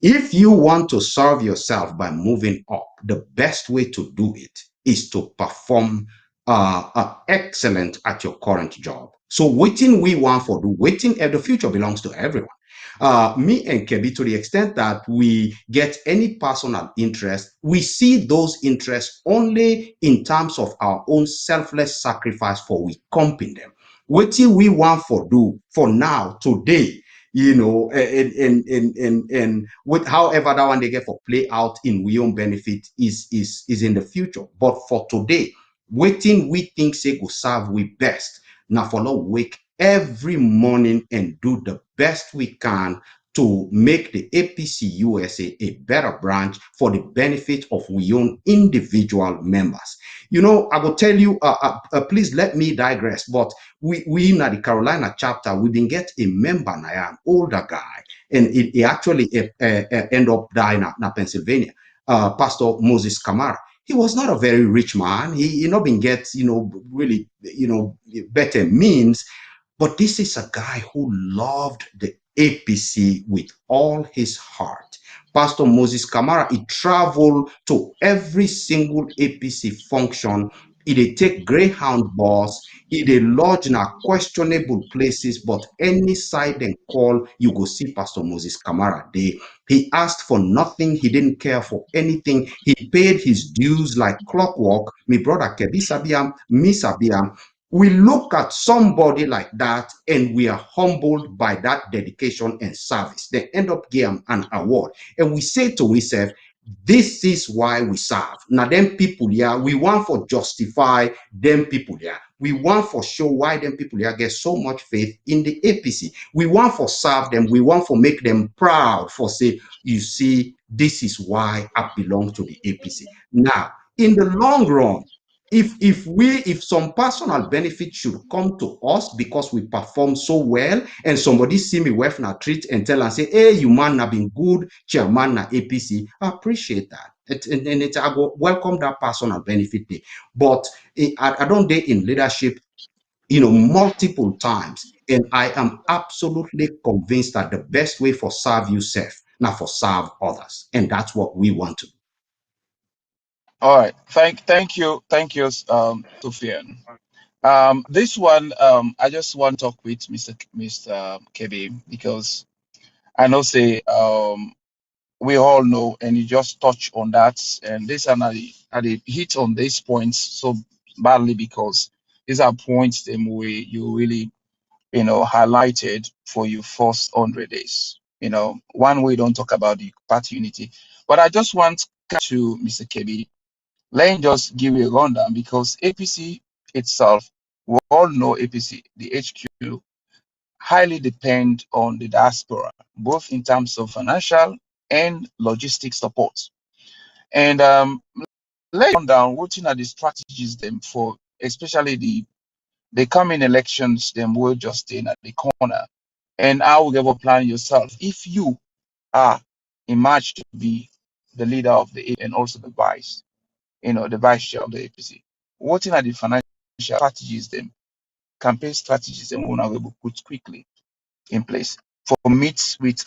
If you want to serve yourself by moving up, the best way to do it is to perform excellent at your current job. So waiting we want for do, waiting the future belongs to everyone. Me and Kebbie, to the extent that we get any personal interest, we see those interests only in terms of our own selfless sacrifice for we comping them. Waiting we want for do for now, today, and with however that one they get for play out in we own benefit is in the future. But for today, waiting we think say go serve we best. Now follow wake every morning and do the best we can to make the APC USA a better branch for the benefit of we own individual members. You know, I will tell you, please let me digress, but we in the Carolina chapter, we didn't get a member now, an older guy, and he actually end up dying in Pennsylvania, Pastor Moses Kamara. He was not a very rich man. He not been get, really, better means, but this is a guy who loved the APC with all his heart. Pastor Moses Kamara, he traveled to every single APC function. He dey take Greyhound bus. He dey lodge in a questionable places, but any side and call, you go see Pastor Moses Kamara there. He asked for nothing. He didn't care for anything. He paid his dues like clockwork. Me brother Kebbie Sabiam, me Sabiam. We look at somebody like that and we are humbled by that dedication and service. They end up getting an award. And we say to ourselves, this is why we serve. Now, them people here, we want for justify them people here. We want for show why them people here get so much faith in the APC. We want for serve them. We want for make them proud for say, you see, this is why I belong to the APC. Now, in the long run, if some personal benefit should come to us because we perform so well and somebody see me with na treat and tell and say, hey, you man have been good chairman na APC, I appreciate that. And I go welcome that personal benefit there. But I don't dare in leadership, multiple times. And I am absolutely convinced that the best way for serve yourself, now for serve others. And that's what we want to do. All right. Thank you, Suphian. This one, I just want to talk with Mr. Kebbie because I know say we all know, and you just touch on that, and this and I hit on these points so badly because these are points them way you really highlighted for your first 100 days. One way don't talk about the party unity, but I just want to Mr. Kebbie. Let me just give you a rundown because APC itself, we all know APC, the HQ, highly depend on the diaspora, both in terms of financial and logistic support. And let's run down what are the strategies them for, especially the coming elections, them will just stay at the corner. And how will ever plan yourself if you are emerged to be the leader of the A and also the vice chair of the APC. What are the financial strategies, them campaign strategies, and we will put quickly in place for meets with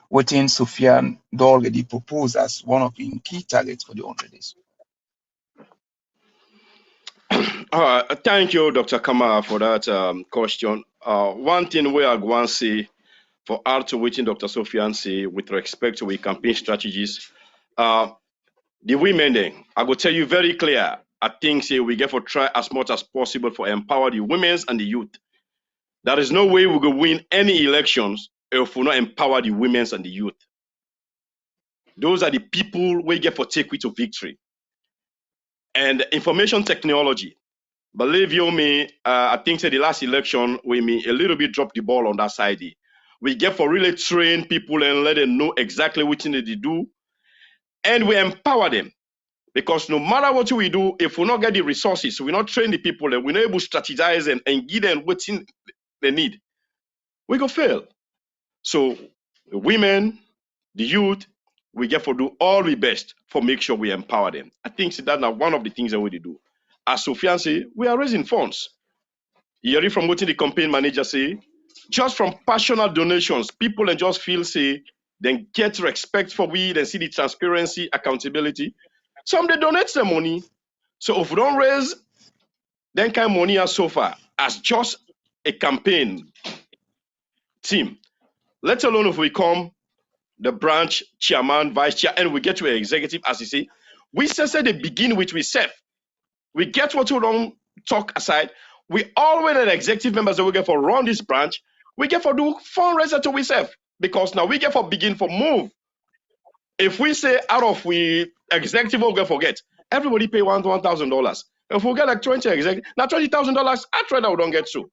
what Suphian already proposed as one of the key targets for the 100 days. Thank you, Dr. Kamara, for that question. One thing we are going to say for our to waiting Dr. Suphian say with respect to our campaign strategies, the women then, I will tell you very clear, I think say we get for try as much as possible for empower the women and the youth. There is no way we will win any elections if we not empower the women and the youth. Those are the people we get for take we to victory. And information technology, believe you me, I think say the last election we may a little bit drop the ball on that side. We get for really train people and let them know exactly what they do, and we empower them. Because no matter what we do, if we not get the resources, we not train the people, and we're not able to strategize and give them what they need, we go fail. So the women, the youth, we get for do all we best for make sure we empower them. I think that's one of the things that we do. As Suphian say, we are raising funds. You hear it from what the campaign manager say, just from personal donations, people and just feel say, then get respect for we, then see the transparency, accountability. Some they donate the money. So if we don't raise that kind of money as so far as just a campaign team, let alone if we come the branch chairman, vice chair, and we get to an executive, as you say, we say they begin with we self. We get what we don't talk aside. We always an executive members that we get for run this branch. We get for do fundraiser to we self because now we get for begin for move. If we say out of we executive, we'll get forget. Everybody pay $1,000. If we get like 20 executive, now $20,000, I try that we don't get so.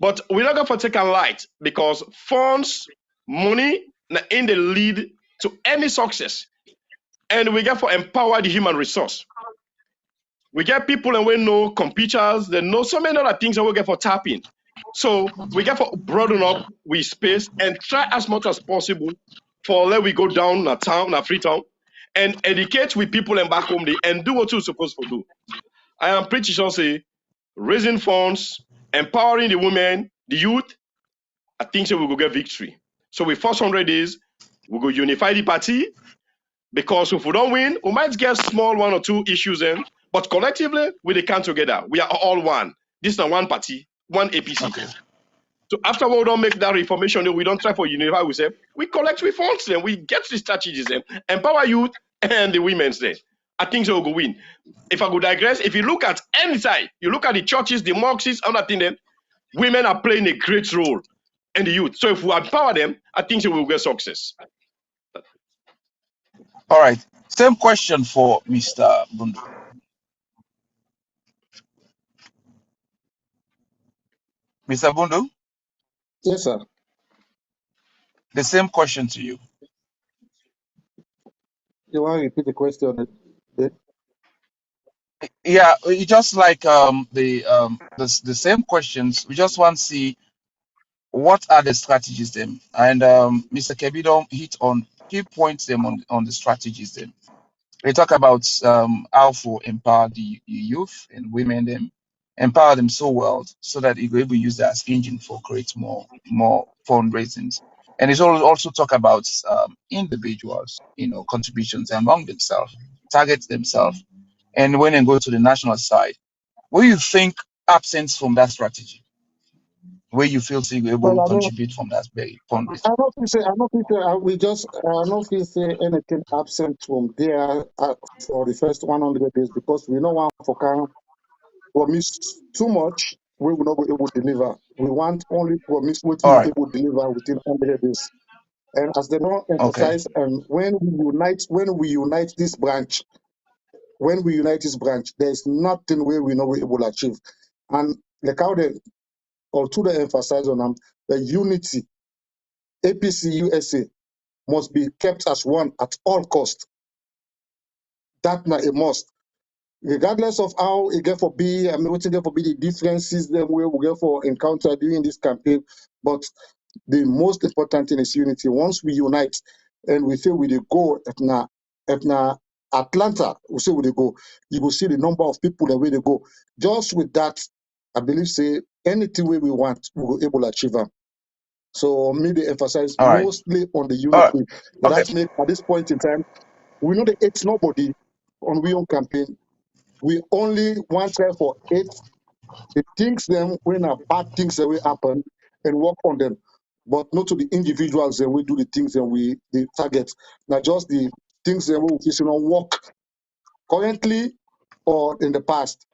But we're not going to take a light because funds, money, in the lead to any success. And we get for empower the human resource. We get people and we know computers, they know so many other things that we get for tapping. So we get for broaden up with space and try as much as possible for let we go down a town, a free town, and educate with people and back home and do what you're supposed to do. I am pretty sure say raising funds, empowering the women, the youth, I think so we will get victory. So with first 100 days, we will unify the party because if we don't win, we might get small 1 or 2 issues in, but collectively we can together. We are all one. This is not one party, one APC. Okay. So after we don't make that reformation, we don't try for unify. We say we collect with funds, then we get the strategies, then empower youth and the women's there. I think so we'll go win. If I could digress, if you look at any side, you look at the churches, the mosques, other thing, then women are playing a great role in the youth. So if we empower them, I think so we'll get success. All right. Same question for Mr. Bundu. Mr. Bundu, Yes, sir. the same question to you. You want to repeat the question? Yeah, just like the same questions. We just want to see what are the strategies then, and Mr. Kebbie don't hit on key points them on the strategies then. We talk about how to empower the youth and women, them empower them so well so that you will able to use that as engine for create more fundraisings. And it's also talk about individuals, contributions among themselves, target themselves, and when they go to the national side, what do you think absence from that strategy? Where you feel so you're able Well, to I don't. contribute from that very fundraising? I don't feel say. I don't feel say. We just. I don't feel say anything absent from there for the first 100 days because we know one for can promise too much. We will not be able to deliver. We want only promise what we All will right. able to deliver within 100 days. And as they don't Okay. emphasize, and when we unite this branch, there is nothing where we know we able to achieve. And like how they or to the emphasize on them, the unity, APC USA must be kept as one at all cost. That's not a must. Regardless of how it get for be, I mean, what it get for be the differences that we will get for encounter during this campaign. But the most important thing is unity. Once we unite and we say we dey go at na Atlanta, we say we dey go, you will see the number of people that we dey go. Just with that, I believe say anything we want, we will able to achieve them. So me they emphasize All right. mostly on the All right. unity. Okay. That's make at this point in time, we know the it's nobody on we own campaign. We only want try for it the things them when are bad things that will happen and work on them, but not to the individuals that we do the things that we the target. Not just the things that we work currently or in the past.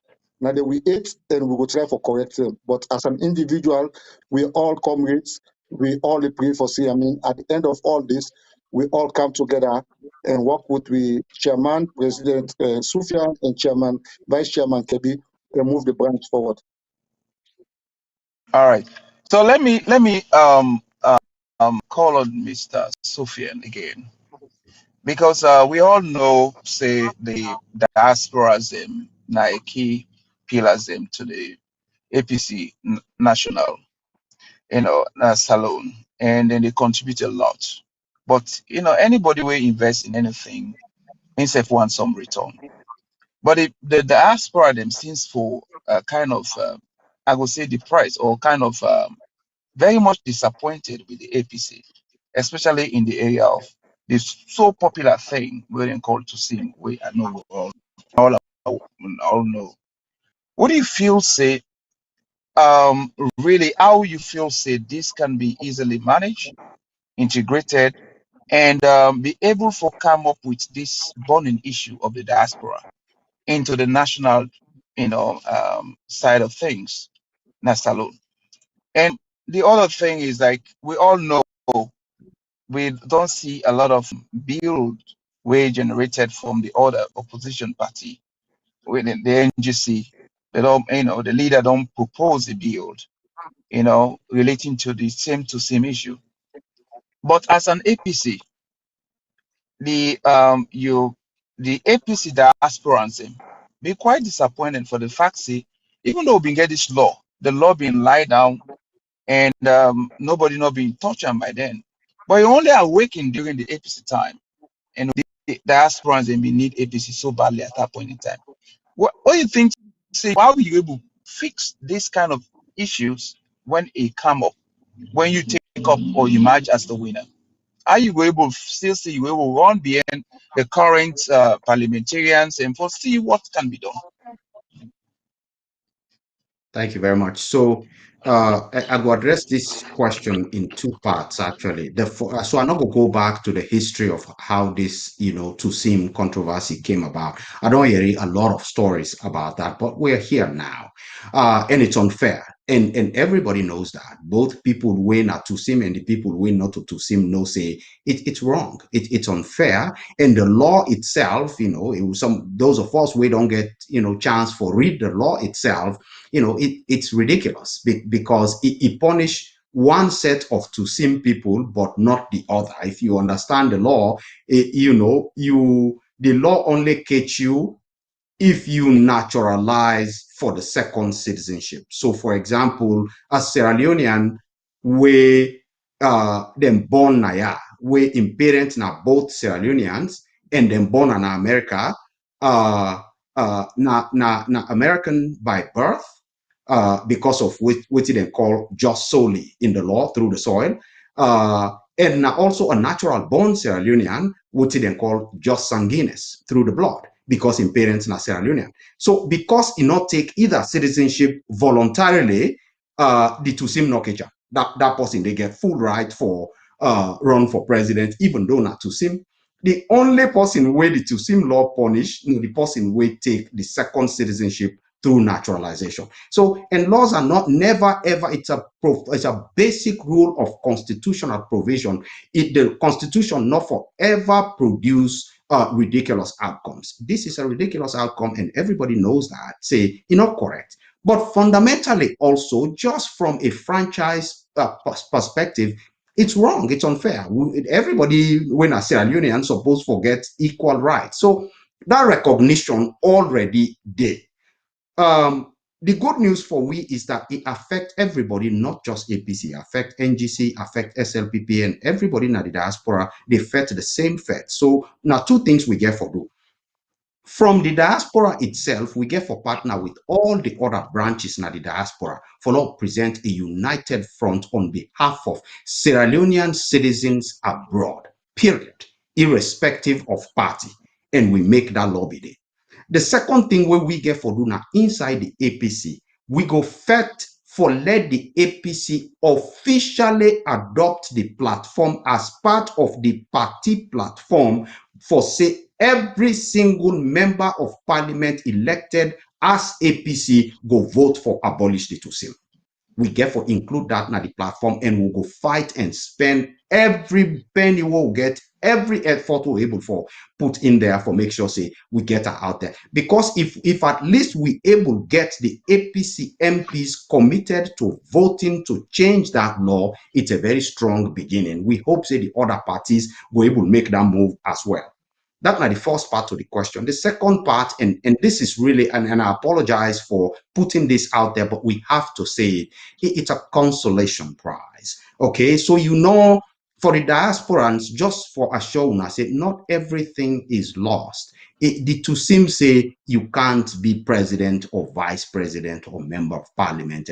Now that we ate and we will try for correct them. But as an individual, we all comrades, we all pray for see. I mean, at the end of all this, we all come together and work with the chairman, President Suphian, and chairman, Vice Chairman Kebbie, and move the branch forward. All right. So let me call on Mr. Suphian again because we all know say the diasporasm na a key pillarsm to the APC national salon, and then they contribute a lot. But anybody will invest in anything, instead want some return. But the diaspora them seems for kind of I would say depressed or kind of very much disappointed with the APC, especially in the area of this so popular thing we're called to sing. I know we all know. What do you feel say really how you feel say this can be easily managed, integrated, and be able to come up with this burning issue of the diaspora into the national side of things, not alone. And the other thing is like we all know we don't see a lot of bill way generated from the other opposition party with the NGC. They don't, the leader don't propose a bill. relating to the same to same issue. But as an APC, the APC diasporans be quite disappointed for the fact, see, even though we been get this law, the law being lied down and nobody not being touched on by then. But you only awaken during the APC time, and the diasporans they need APC so badly at that point in time. What do you think? Say, how will you able to fix this kind of issues when it come up, when you take up or emerge as the winner? Are you able to still see you will run behind the current parliamentarians and foresee what can be done? Thank you very much. So I will address this question in two parts, actually. So I'm not going to go back to the history of how this, Tusim controversy came about. I don't hear a lot of stories about that, but we're here now. And it's unfair. And everybody knows that. Both people who win at Tusim and the people who win not to Tusim know say it's wrong. It's unfair. And the law itself, those of us we don't get, chance for read the law itself, it's ridiculous because it punish one set of Tusim people, but not the other. If you understand the law, the law only catch you if you naturalize for the second citizenship. So, for example, a Sierra Leonean, we them born Naya, we in parents na both Sierra Leoneans, and then born in America, na American by birth, because of what they call just solely in the law through the soil, and also a natural born Sierra Leonean, what they call just sanguineous through the blood, because in parents na Sierra Leonean. So because he not take either citizenship voluntarily, the Tusim Nokecha, that person they get full right for run for president, even though not Tusim. The only person where the Tusim law punish, the person will take the second citizenship through naturalization. So, and laws are never ever, it's a basic rule of constitutional provision. The constitution not forever produce ridiculous outcomes. This is a ridiculous outcome, and everybody knows that. Say, not correct. But fundamentally, also, just from a franchise perspective, it's wrong. It's unfair. Everybody, when a Sierra Leonean, supposed to get equal rights. So that recognition already there. The good news for we is that it affects everybody, not just APC, affect NGC, affect SLPP, and everybody in the diaspora, they fed the same fed. So now two things we get for do. From the diaspora itself, we get for partner with all the other branches in the diaspora for now present a united front on behalf of Sierra Leonean citizens abroad, period, irrespective of party. And we make that lobby there. The second thing where we get for do now inside the APC, we go fet for let the APC officially adopt the platform as part of the party platform for say every single member of parliament elected as APC go vote for abolish the Tusim. We get for include that in the platform, and we'll go fight and spend every penny we'll get, every effort we're able for put in there for make sure say we get her out there. Because if at least we able get the APC MPs committed to voting to change that law, it's a very strong beginning. We hope say the other parties will able to make that move as well. That's not the first part of the question. The second part, and this is really, and I apologize for putting this out there, but we have to say it's a consolation prize. Okay, so for the diasporans, just for a show, I said not everything is lost. The Tusim say you can't be president or vice president or member of parliament.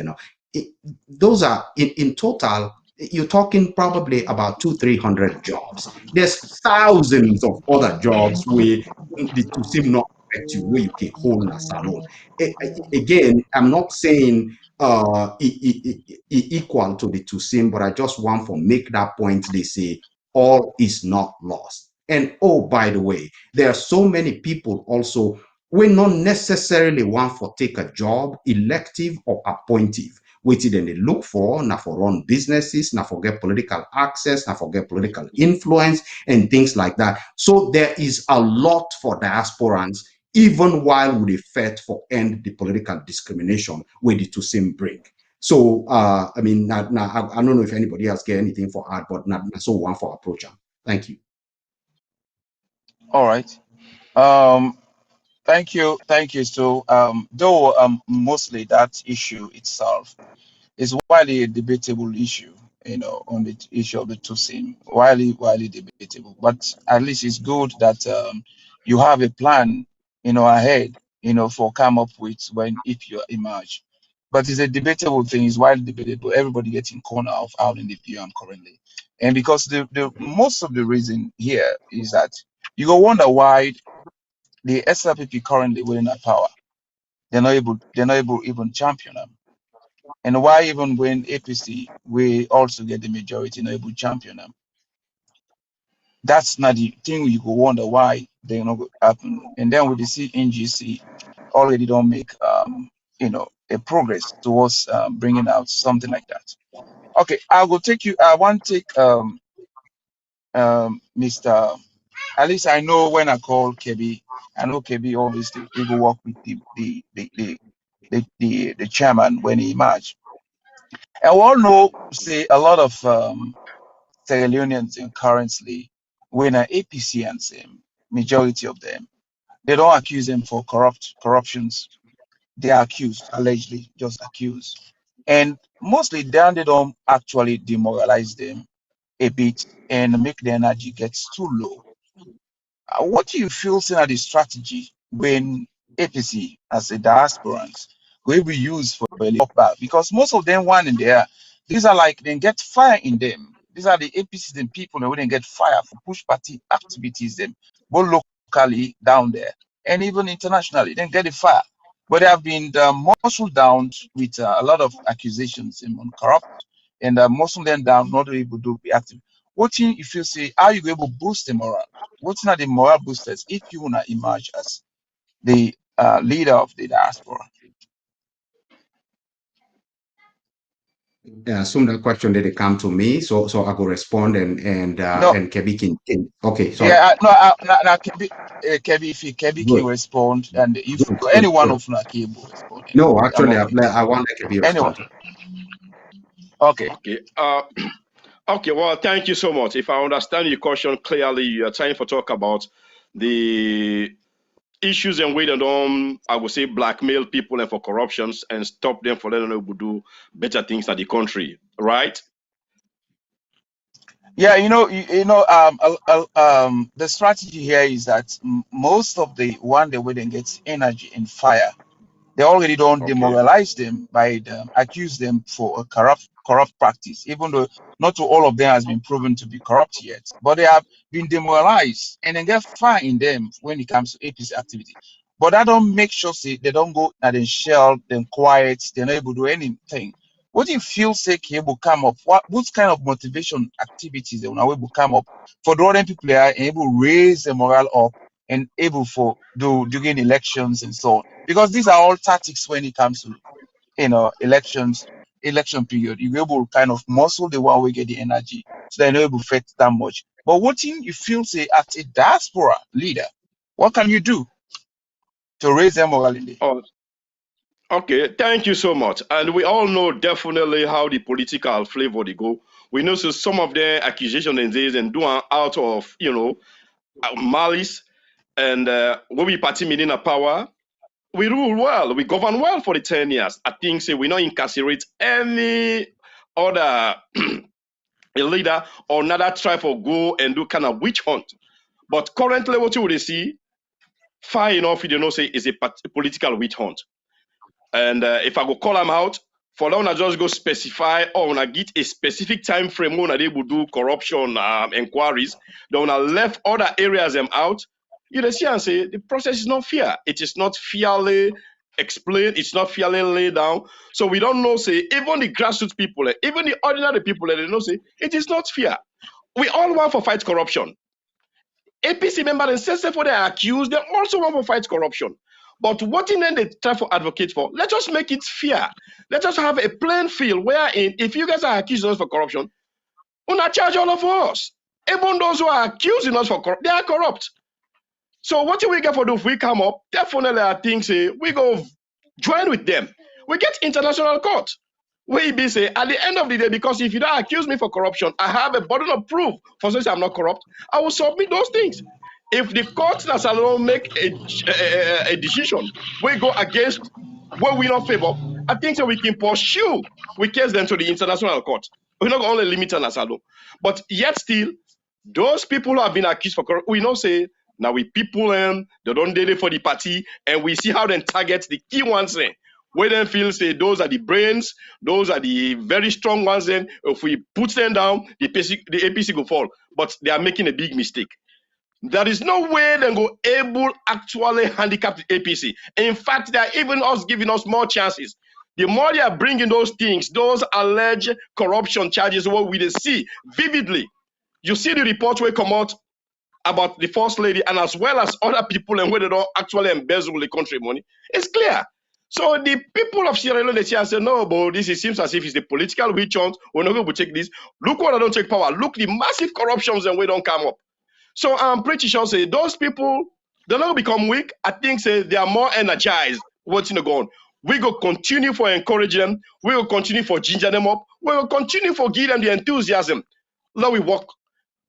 Those are in total. You're talking probably about 200-300 jobs. There's thousands of other jobs where the Tusim not affect you, where you can hold in a salon. Again, I'm not saying equal to the Tusim, but I just want to make that point. They say all is not lost. And oh, by the way, there are so many people also we not necessarily want to take a job, elective or appointive. Which then they look for, now for run businesses, now for get political access, now for get political influence and things like that. So there is a lot for diasporans, even while we fight for end the political discrimination where the Tusim bring. So I mean, I don't know if anybody else get anything for art, but not so one for approach. Thank you. All right. Thank you. Thank you. So, though mostly that issue itself is widely a debatable issue, on the issue of the two sim, widely debatable. But at least it's good that you have a plan, ahead, for come up with when if you emerge. But it's a debatable thing. It's widely debatable. Everybody getting corner of out in the view I'm currently, and because the most of the reason here is that you go wonder why the SLPP currently winning that power. They're not able even champion them. And why even when APC we also get the majority, not able champion them? That's not the thing you go wonder why they not go happen. And then with the NGC already don't make a progress towards bringing out something like that. Okay, I will take you. I want to take Mr. At least I know when I call Kebbie, I know Kebbie obviously he will work with the chairman when he emerge. And we all know, say a lot of Sierra Leoneans in currently when an APC and same majority of them, they don't accuse them for corruptions. They are accused, allegedly just accused. And mostly then they don't actually demoralize them a bit and make the energy gets too low. What do you feel saying the strategy when APC as a diasporans will be used for a back? Because most of them one in there, these are like they get fire in them. These are the APCs and people that wouldn't get fire for push party activities them both locally down there and even internationally. Then get the fire. But they have been muscled down with a lot of accusations on corrupt and muscle them down, not able to be active. What thing if you say how you able to boost the morale? What's not the moral boosters if you wanna emerge as the leader of the diaspora? Assume that question did it come to me, so I could respond and No, Kebbie can. Okay, sorry. yeah, no, now Kebbie, if Kebbie can Good, respond, and if good, good, any one good. of you can respond, No, anyway, I'm actually, okay. I want Kebbie Anyone, respond to. okay. Okay. Okay. Well, thank you so much. If I understand your question clearly, you are trying to talk about the issues and way they don't, I would say, blackmail people and for corruptions and stop them for letting them do better things at the country, right? Yeah, the strategy here is that most of the one the way they get energy and fire. They already don't Okay. demoralize them by accuse them for a corrupt practice, even though not all of them has been proven to be corrupt yet. But they have been demoralized and then get fine in them when it comes to APC activity. But that don't make sure say they don't go and then shell, then quiet, they're not able to do anything. What do you feel say able come up? What kind of motivation activities they will able come up for the other people they are able to raise the morale up and able for do during elections and so on, because these are all tactics when it comes to election period. You're able to kind of muscle the one we get the energy so they're not able to fit that much. But what thing you feel say as a diaspora leader, what can you do to raise their morale in there? Oh, okay. Thank you so much. And we all know definitely how the political flavor they go. We know so some of the accusations and this and doing out of malice and when we party meeting a power. We rule well, we govern well for the 10 years. I think say we not incarcerate any other a leader or another try for go and do kind of witch hunt. But currently what you would see, far enough you know say is a political witch hunt. And if I go call them out, for now, I just go specify or when I get a specific time frame when I will do corruption inquiries, then when I left other areas them out, you see and say the process is not fair. It is not fairly explained. It's not fairly laid down. So we don't know, say, even the grassroots people, even the ordinary people, they know, say, it is not fair. We all want to fight corruption. APC members and say for they are accused, they also want to fight corruption. But what in they try to advocate for? Let us make it fair. Let us have a plain field wherein if you guys are accusing us for corruption, we'll not charge all of us. Even those who are accusing us for corruption, they are corrupt. So what do we get for do if we come up? Definitely I think say we go join with them. We get international court. We be say at the end of the day, because if you don't accuse me for corruption, I have a burden of proof for saying I'm not corrupt. I will submit those things. If the court has alone make a decision, we go against what we not favor. I think that we can pursue. We case them to the international court. We're not only limit on asylum, but yet still, those people who have been accused for corruption, we not say now we people they don't did it for the party, and we see how they target the key ones. Where them feel say those are the brains, those are the very strong ones. Then if we put them down, the APC will fall. But they are making a big mistake. There is no way they go able actually handicap the APC. In fact, they are even us giving us more chances. The more they are bringing those things, those alleged corruption charges, what we see vividly. You see the report will come out about the first lady and as well as other people and where they don't actually embezzle the country money. It's clear. So the people of Sierra Leone, they say, no, but this seems as if it's the political witch hunt. We're not going to take this. Look what I don't take power. Look the massive corruptions and we don't come up. So I'm pretty sure say those people, they're not going to become weak. I think say they are more energized what's in the gun. We go continue for encourage them. We will continue for ginger them up. We will continue for give them the enthusiasm. Let we work.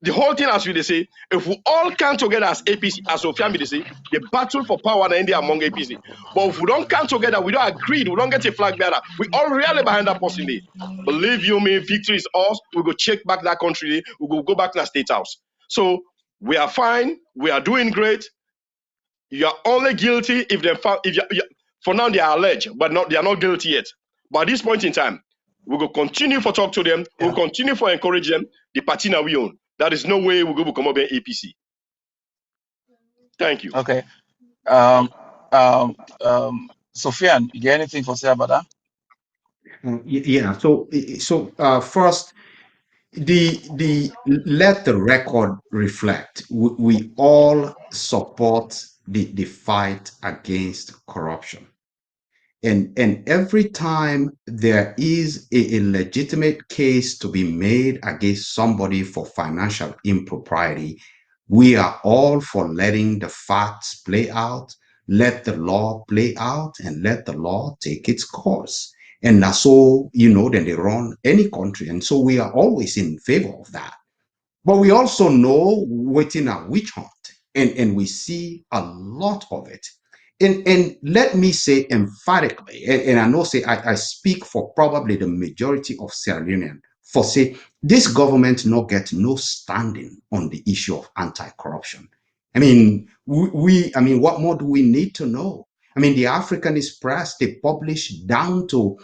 The whole thing, as we say, if we all come together as APC, as Suphian they say, the battle for power in India among APC. But if we don't come together, we don't agree, we don't get a flag bearer, we all rally behind that person there. Believe you me, victory is ours. We go check back that country, we go back to the State House. So we are fine, we are doing great. You are only guilty if they found, for now they are alleged, but they are not guilty yet. But at this point in time, we will continue for talk to them, we'll continue for encourage them, the party now we own. There is no way we're going to come up with APC. Thank you. Okay. Suphian, you got anything for say about that? Yeah. So first, let the record reflect. We all support the fight against corruption. And every time there is a legitimate case to be made against somebody for financial impropriety, we are all for letting the facts play out, let the law play out, and let the law take its course. And that's so, then they run any country. And so we are always in favor of that. But we also know waiting a witch hunt, and we see a lot of it. And let me say emphatically, and I know I speak for probably the majority of Sierra Leonean, for say this government not get no standing on the issue of anti-corruption. I mean, what more do we need to know? I mean, the African Express, they publish down to,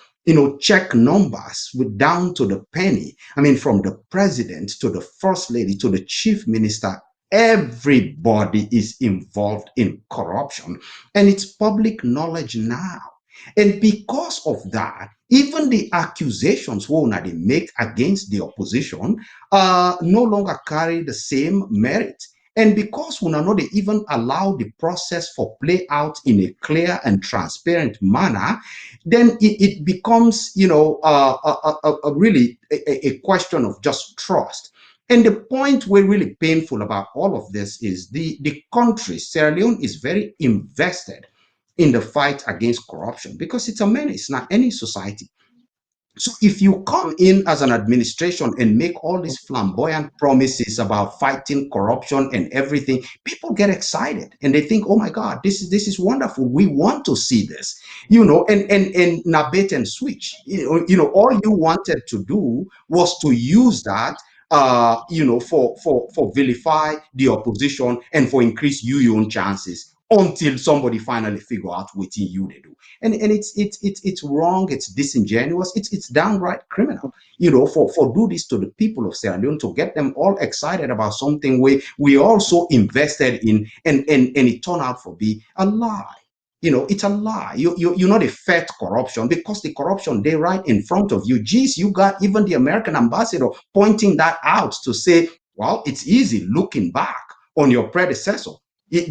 check numbers with down to the penny. I mean, from the president to the first lady to the chief minister, everybody is involved in corruption, and it's public knowledge now. And because of that, even the accusations they make against the opposition no longer carry the same merit. And because we not they even allow the process for play out in a clear and transparent manner, then it becomes, really a question of just trust. And the point we're really painful about all of this is the country, Sierra Leone, is very invested in the fight against corruption because it's a menace, not any society. So if you come in as an administration and make all these flamboyant promises about fighting corruption and everything, people get excited and they think, oh my God, this is wonderful. We want to see this, and now bait and switch. All you wanted to do was to use that for vilify the opposition and for increase your own chances until somebody finally figure out what you they do. And it's wrong, it's disingenuous, it's downright criminal, for do this to the people of Sierra Leone, to get them all excited about something we also invested in, and it turned out to be a lie. It's a lie. You're not a fed corruption because the corruption they right in front of you. Geez, you got even the American ambassador pointing that out to say, well, it's easy looking back on your predecessor.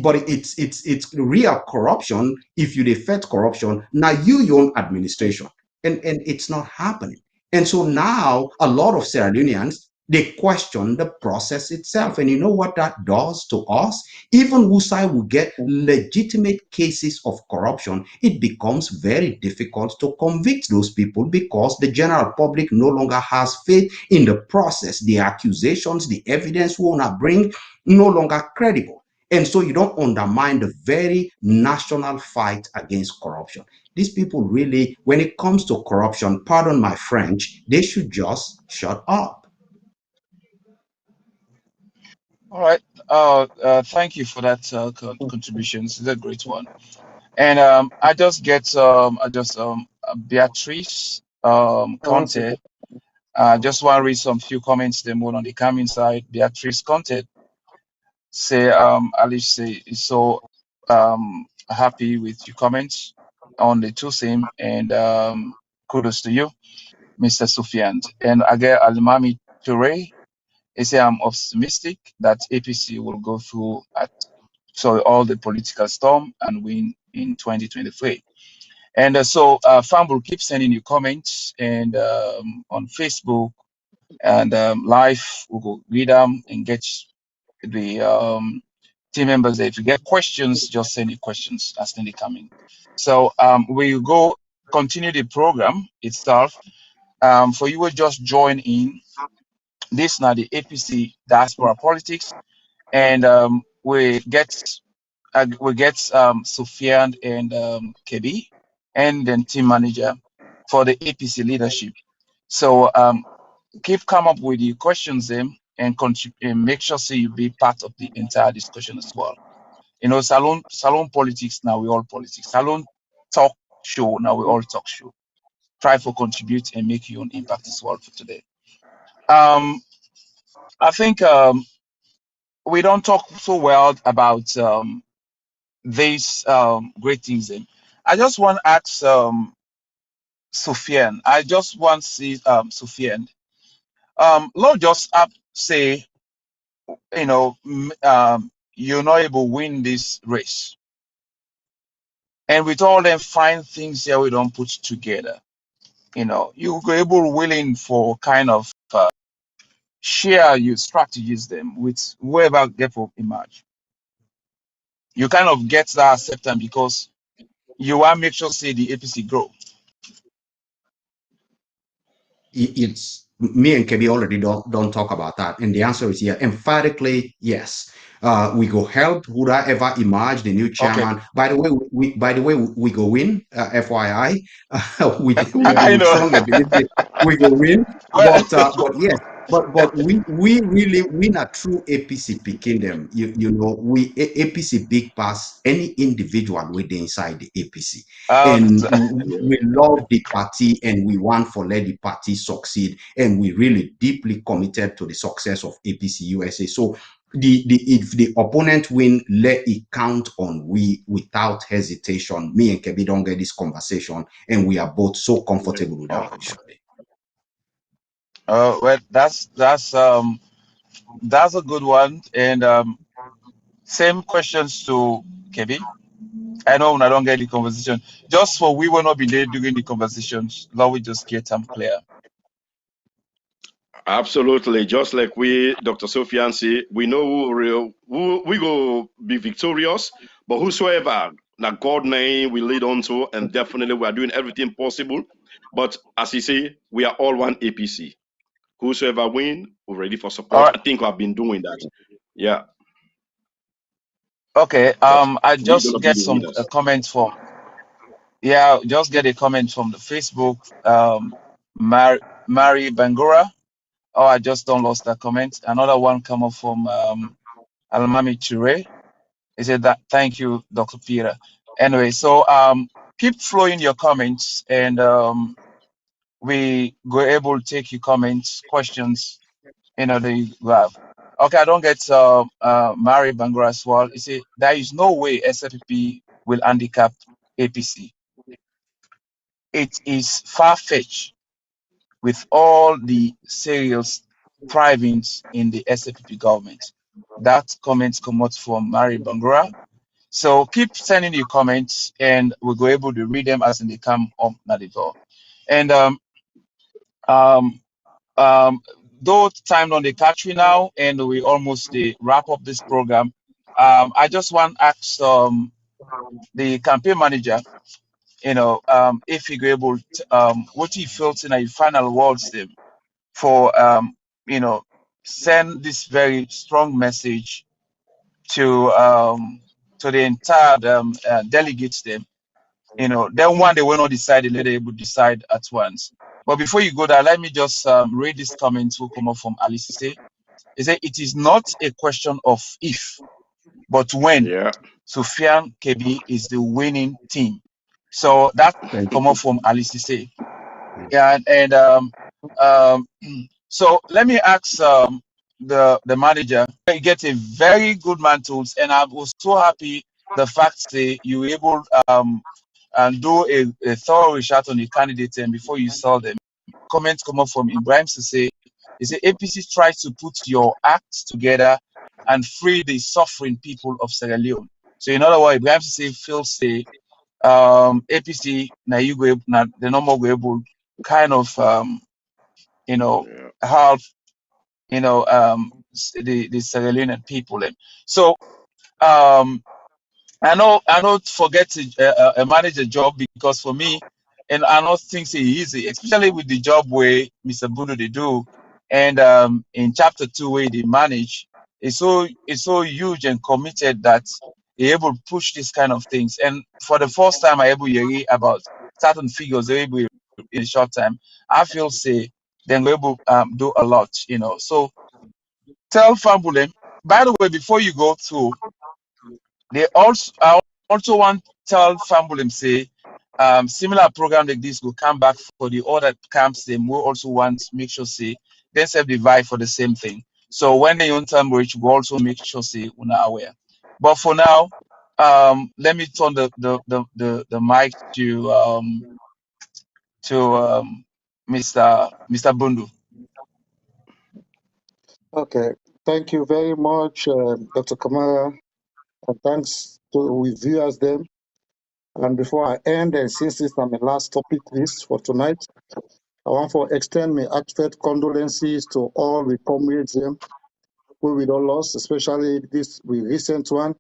But it's real corruption if you defend corruption. Now your own administration, and it's not happening. And so now a lot of Sierra Leoneans They question the process itself. And you know what that does to us? Even Wusai will get legitimate cases of corruption. It becomes very difficult to convict those people because the general public no longer has faith in the process. The accusations, the evidence we want to bring, no longer credible. And so you don't undermine the very national fight against corruption. These people really, when it comes to corruption, pardon my French, they should just shut up. All right. Thank you for that contribution. It's a great one. And Beatrice Conte. Just want to read some few comments. Then more on the coming side. Beatrice Conte say Alice say is so happy with your comments on the two same, and kudos to you, Mr. Suphian. And again, Alimami Turay, he say I'm optimistic that APC will go through all the political storm and win in 2023. And Fambul, keep sending you comments and on Facebook and live. We'll go read them and get the team members. If you get questions, just send your questions as they come in. So we'll go continue the program itself. For you will just join in. This now the APC Diaspora Politics, and we get Suphian and Kebbie, and then team manager for the APC leadership. So keep come up with your questions them and contribute and make sure so you be part of the entire discussion as well. You know, salon politics now we all politics. Salon talk show now we all talk show. Try to contribute and make your own impact as well for today. Um, I think we don't talk so well about these great things. Then I just want to ask Suphian. I just want to see Suphian. Lord just up say, you know, you're not able to win this race. And with all them fine things here we don't put together, you know, you go able willing for kind of share your strategies them with whoever get for emerge. You kind of get that acceptance because you want to make sure say the APC grow. It's me and Kebbie already don't talk about that, and the answer is yeah, emphatically yes. We go help whoever emerge the new Okay. chairman. By the way, we go win. FYI, I we know. strongly believe that we go win. Well, But yes, but we really win a true APC picking them. You know we APC big pass any individual within inside the APC. And we love the party and we want for let the party succeed, and we really deeply committed to the success of APC USA. So if the opponent win, let it count on we without hesitation. Me and Kebbie don't get this conversation, and we are both so comfortable with our position. well, that's a good one. And same questions to Kebbie. I know when I don't get the conversation. Just for we will not be there during the conversations, now we just get them clear. Absolutely. Just like we, Dr. Suphian, say, we know who we go be victorious, but whosoever that God name we lead on to, and definitely we are doing everything possible. But as he say, we are all one APC. Whosoever win, we're ready for All support. right. I think I've been doing that. Yeah. Okay. But I we're just gonna be get the some winners. comments from. Yeah, just get a comment from the Facebook. Mary Bangura. Oh, I just don't lost that comment. Another one come up from Alamami Turay. He said that thank you, Dr. Peter. Anyway, so keep flowing your comments and we go able to take your comments, questions, you know, that you have. Okay, I don't get Mary Bangura as well. He said there is no way SFP will handicap APC. It is far-fetched with all the serials thriving in the SFP government. That comments come out from Mary Bangura. So keep sending your comments and we'll go able to read them as they come up Nadivor. And um, though time on the country now, and we almost wrap up this program. I just want to ask the campaign manager, if he able to, what he felt in a final words them for send this very strong message to the entire delegates them. Then one they will not decide, let they able decide at once. But before you go there, let me just read this comment who come up from Alice. He said, it is not a question of if, but when. Yeah. Suphian Kebbie is the winning team. So that come up from Alice. Yeah, and so let me ask the manager. You get a very good man tools, and I was so happy the fact that you were able and do a thorough research on the candidate and before you saw them. Comments come up from Ibrahim to say, he said APC tries to put your acts together and free the suffering people of Sierra Leone. So in other words, Ibrahim to say feels say APC now you go now the normal go able kind of help the Sierra Leonean people. So I don't forget to manage a job because for me, and I don't think it's easy, especially with the job where Mr. Bundu they do, and in chapter 2 where they manage, it's so huge and committed that they able to push these kind of things. And for the first time I able hear about certain figures they able in a short time, I feel say then we able do a lot, So tell Fambulem, by the way, before you go to they also I also want to tell Fambulem say similar program like this will come back for the other camps. They will also want to make sure say they self divide for the same thing. So when they on time reach, we also make sure say we're not aware. But for now, let me turn the mic to Mr. Bundu. Okay, thank you very much, Dr. Kamara, and thanks to we viewers them. And before I end, and since this is my last topic list for tonight, I want to extend my heartfelt condolences to all the comrades who we don't lost, especially this recent one.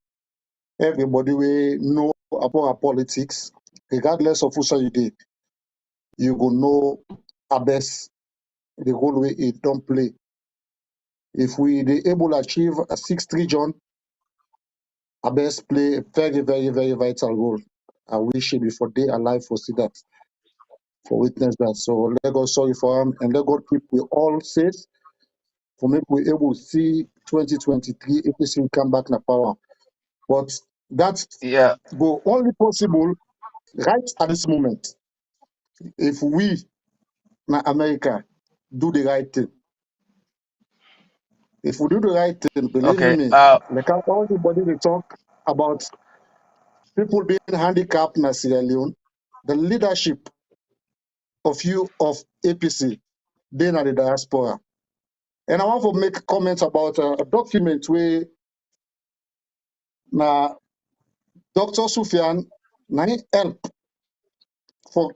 Everybody we know about our politics, regardless of who you did, you will know Abes the whole way it don't play. If we be able to achieve a 6th region, Abes play a very, very, very vital role. I wish it before they alive for see that, for witness that. So let God sorry for him and let God keep we all safe for make we able to see 2023 APC come back in power. But that Yeah, go only possible right at this moment if we in America do the right thing. If we do the right thing, believe okay. me, like all the body they talk about people being handicapped in Sierra Leone, the leadership of APC, then at the diaspora. And I want to make comments about a document where now Dr. Suphian now he help for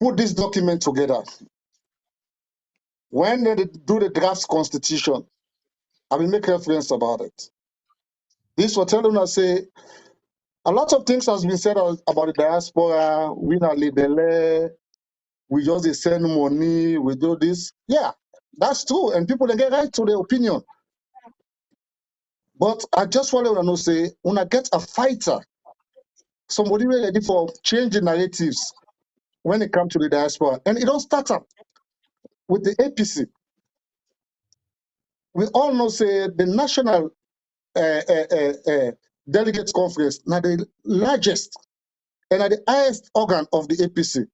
put this document together. When they do the draft constitution, I will make reference about it. This will tell them I say a lot of things has been said about the diaspora. We not libele, we just send money, we do this. Yeah, that's true, and people they get right to their opinion. But I just want to know say when I get a fighter, somebody ready for change the narratives when it comes to the diaspora, and it don't start up with the APC. We all know say the national delegates conference now the largest and the highest organ of the APC.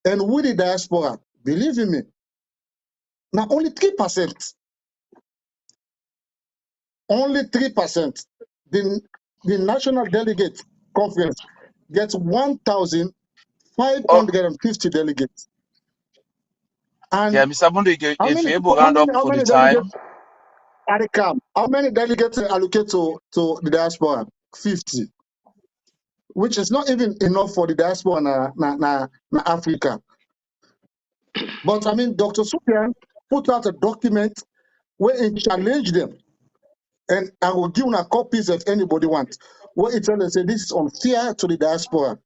And with the diaspora, believe in me, now only 3%, the national delegate conference gets 1,550 delegates. Yeah, And Mr. Bundu, how if many you're able people, to round up how for the many time. delegates are they come? How many delegates are allocated to the diaspora? 50, which is not even enough for the diaspora na Africa. But I mean, Dr. Suphian put out a document where it challenge them. And I will give una copies if anybody wants. Where it tells say this is unfair to the diaspora,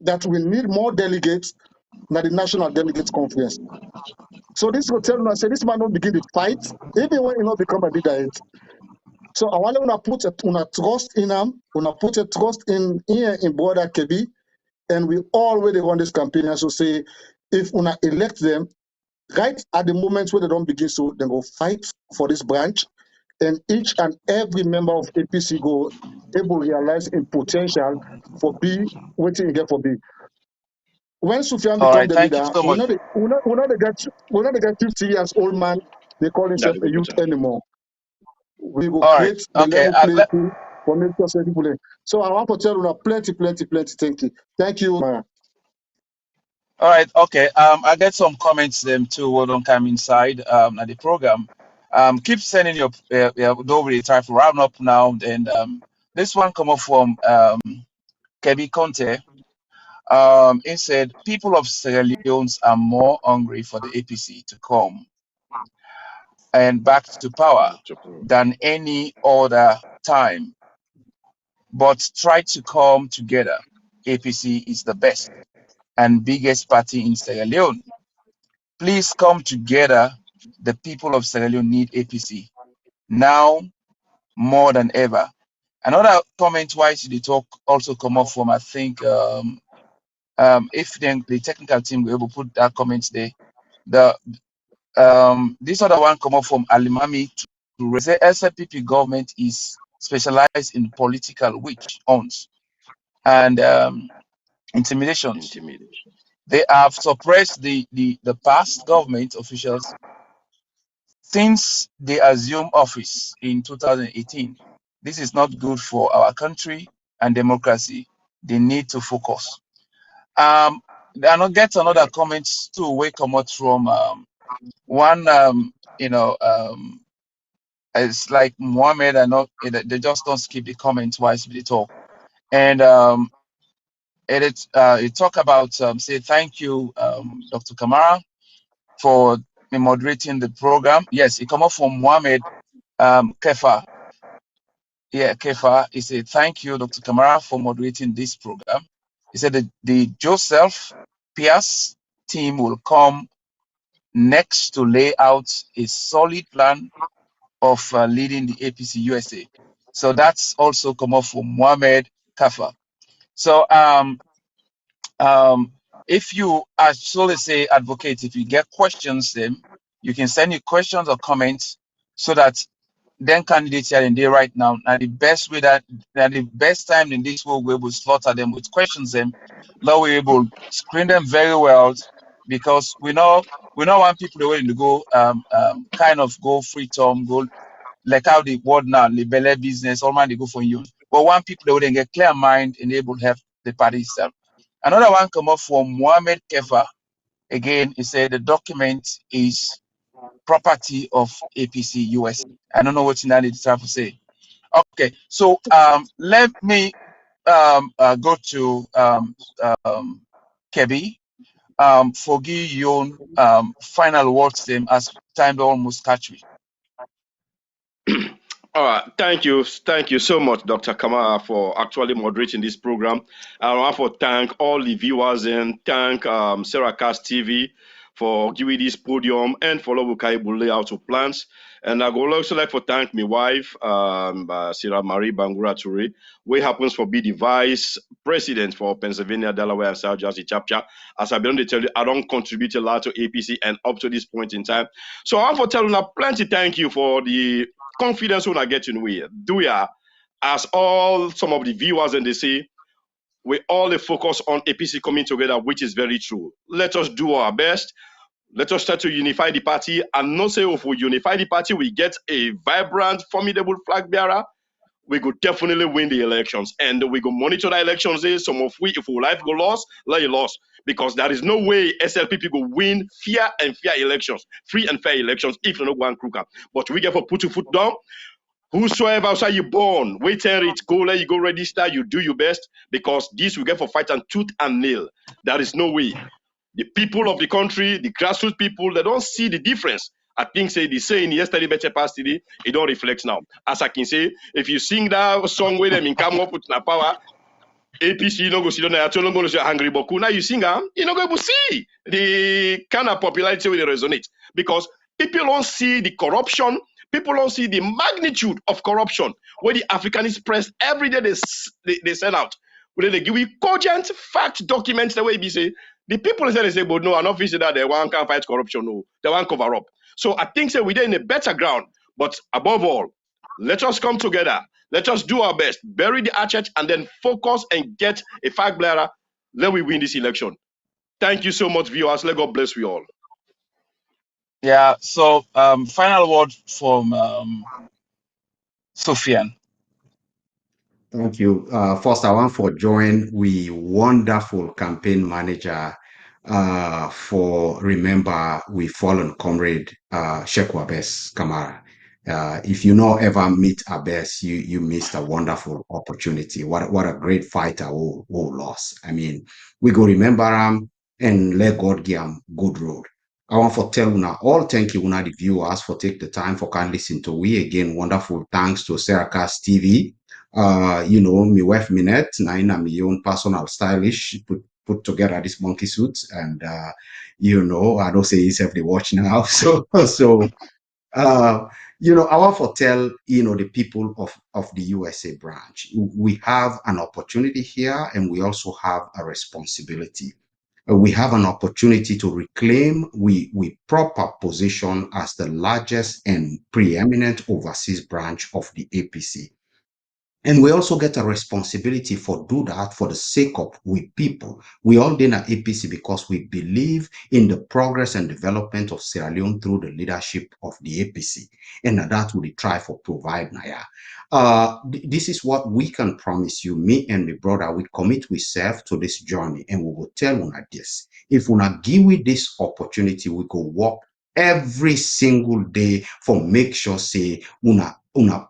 that we need more delegates than the National Delegates Conference. So this will tell you, say this man not begin the fight, even when he not become a leader. So I want to put una trust in him, una put a trust in here in brother Kebbie, and we already run this campaign. So say if una elect them, right at the moment where they don't begin, so they go fight for this branch, and each and every member of APC go able to realize in potential for B, waiting again for B. When Suphian All become right, the thank you leader, so much. we not get 50 years old man. They call That himself is a a good youth time. anymore. We will All right, create the okay. level playing field for make sure say people. So I want to tell you plenty. Thank you. Mara. All right, okay. I get some comments them too. What don't come inside at the program. Keep sending your don't really try to round up now. And this one come up from Kebbie Conte. He said people of Sierra Leone are more hungry for the APC to come and back to power than any other time, but try to come together. APC is the best and biggest party in Sierra Leone. Please come together. The people of Sierra Leone need APC now more than ever. Another comment wise the talk also come up from, I think, if the technical team were able to put that comment there, the this other one come up from Alimami to say SLPP government is specialized in political witch hunts and intimidations. They have suppressed the past government officials since they assumed office in 2018. This is not good for our country and democracy. They need to focus. And I'll get another comments too. We come out from one, it's like Mohammed and not they just don't skip the comments while they talk. And it talk about say thank you, Dr. Kamara, for moderating the program. Yes, it come up from Mohammed Kefa. Yeah, Kefa. He said thank you, Dr. Kamara, for moderating this program. He said that the Joseph Pierce team will come next to lay out a solid plan of leading the APC USA. So that's also come up from Mohammed Kafa. So if you actually say advocate, if you get questions, then you can send your questions or comments so that then candidates here and there right now. Now the best way that the best time in this will we will slaughter them with questions them. Now we're able to screen them very well because we know want people the way to go kind of go free term, go like how the world now, the belly business, all man they go for you. But one people they wouldn't get clear mind and able to help the party itself. Another one come up from Mohammed Kefa. Again, he said the document is property of APC US. I don't know what you need to say. Okay, so let me go to Kebbie. Forgive your final words them as time almost catch me. All right, thank you so much, Dr. Kamara, for actually moderating this program. I want to thank all the viewers and thank Sarah Cast TV for giving this podium and for Lobukai layout of plans. And I would also like to thank my wife, Sarah Marie Bangura Turay, who happens to be the vice president for Pennsylvania, Delaware, and South Jersey chapter. As I've been to tell you, I don't contribute a lot to APC and up to this point in time. So I want to tell you plenty thank you for the confidence when I get in we do ya as all some of the viewers and they say we all focus on APC coming together, which is very true. Let us do our best. Let us try to unify the party and not say if we unify the party, we get a vibrant, formidable flag bearer. We could definitely win the elections and we go monitor the elections. Some of we, if we life go lost, let you lost. Because there is no way SLPP go win fair elections, free and fair elections if you know one crooked. But we get for put your foot down. Whosoever outside you born, wait till it, go let you go register, you do your best, because this will get for fight and tooth and nail. There is no way. The people of the country, the grassroots people, they don't see the difference. I think say the saying yesterday better past today, it don't reflect now. As I can say, if you sing that song with them in come up with na power, APC no go sit down there, no go say hungry boku. Now you sing you no go able to see the kind of popularity where they resonate because people don't see the corruption, people don't see the magnitude of corruption where the Africanist press every day they send out. Where they give you cogent fact documents the way they say the people say they say, but no, an officer that they want can fight corruption, no, they want cover up. So I think say we're in a better ground, but above all, let us come together. Let us do our best, bury the hatchet, and then focus and get a flag bearer. Let we win this election. Thank you so much, viewers. Let God bless you all. Yeah. So final word from Suphian. Thank you. First, I want to join we wonderful campaign manager for remember we fallen comrade Sheikh Wabes Kamara. If you know ever meet Abes, you missed a wonderful opportunity. What a great fighter who lost. I mean, we go remember him and let God give him good road. I want to tell una all thank you una the viewers for take the time for can listen to we again. Wonderful thanks to Seracast TV. You know, my wife Minette, Naina, my own personal stylish, put together this monkey suit, and you know, I don't say it's every watch now. So you know, I want to tell, you know, the people of the USA branch, we have an opportunity here and we also have a responsibility. We have an opportunity to reclaim we proper position as the largest and preeminent overseas branch of the APC. And we also get a responsibility for do that for the sake of we people. We all did at APC because we believe in the progress and development of Sierra Leone through the leadership of the APC. And that we try for provide Naya. This is what we can promise you, me and my brother, we commit ourselves to this journey and we will tell una this. If una give we this opportunity, we go work every single day for make sure say una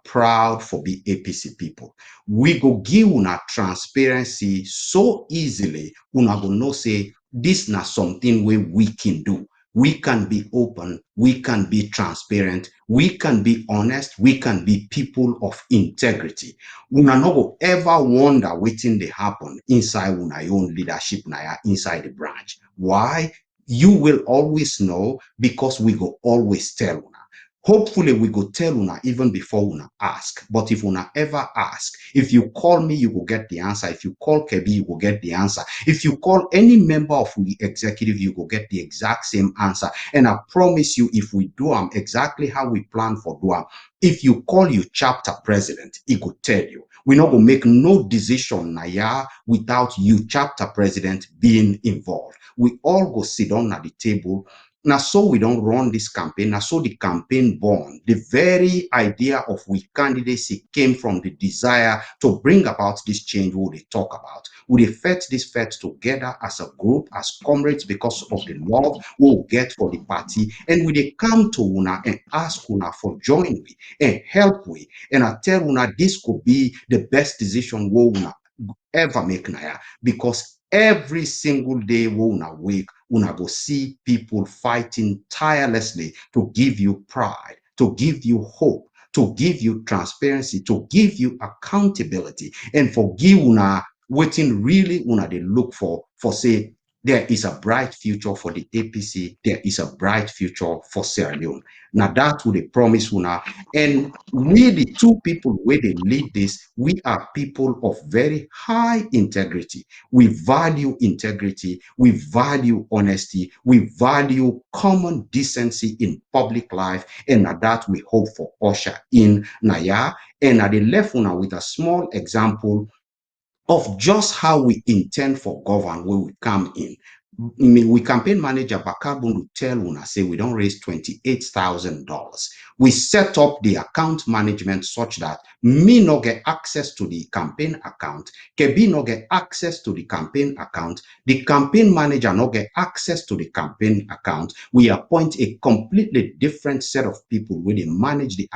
proud for be APC people. We go give una transparency so easily, una go know say this na something we can do. We can be open, we can be transparent, we can be honest, we can be people of integrity. Una no go ever wonder wetin dey happen inside una own leadership na inside the branch. Why? You will always know because we go always tell una. Hopefully, we go tell una even before una ask. But if una ever ask, if you call me, you will get the answer. If you call Kebbie, you will get the answer. If you call any member of the executive, you will get the exact same answer. And I promise you, if we do them exactly how we plan for do them, if you call you chapter president, he could tell you. We're not going to make no decision Naya without you chapter president being involved. We all go sit down at the table. Now, so we don't run this campaign. Now, so the campaign born. The very idea of we candidacy came from the desire to bring about this change we they talk about. We fed this fed together as a group, as comrades, because of the love we'll get for the party. And we they come to una and ask una for join we and help we. And I tell una this could be the best decision we una ever make now, because every single day we una wake, una go see people fighting tirelessly to give you pride, to give you hope, to give you transparency, to give you accountability, and for give una waiting really una they look for say there is a bright future for the APC, there is a bright future for Sierra Leone. Now that would they promise una, and we the two people where they lead this, we are people of very high integrity. We value integrity, we value honesty, we value common decency in public life, and that we hope for usher in Naya. And at the left una with a small example of just how we intend for govern when we come in. I mean, we campaign manager Bakabundu tell una say we don't raise $28,000. we set up the account management such that me no get access to the campaign account, Kebbie no get access to the campaign account, the campaign manager no get access to the campaign account. We appoint a completely different set of people where they manage the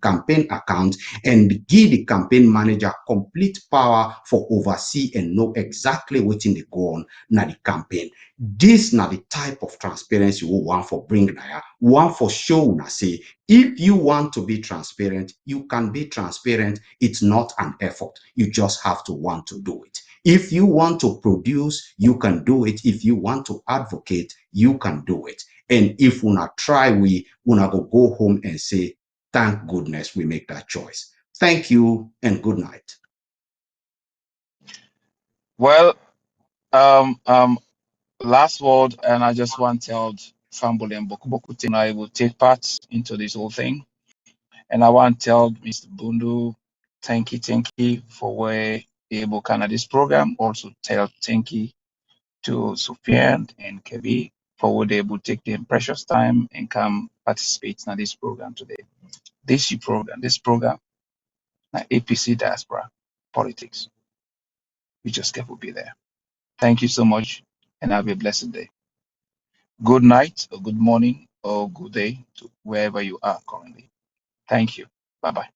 campaign account and give the campaign manager complete power for oversee and know exactly what in the go on na the campaign. This na the type of transparency we want for bring now. One for show na say if you want to be transparent, you can be transparent. It's not an effort. You just have to want to do it. If you want to produce, you can do it. If you want to advocate, you can do it. And if we not try, we not go home and say, thank goodness we make that choice. Thank you and good night. Well, last word, and I just want to tell Fambule and Boku team I will take part into this whole thing. And I want to tell Mr. Bundu, thank you for where able kind this program. Also tell thank you to Suphian and Kebbie for what they able take their precious time and come participate in this program today. This program, APC Diaspora Politics. We just kept will be there. Thank you so much and have a blessed day. Good night or good morning or good day to wherever you are currently. Thank you. Bye-bye.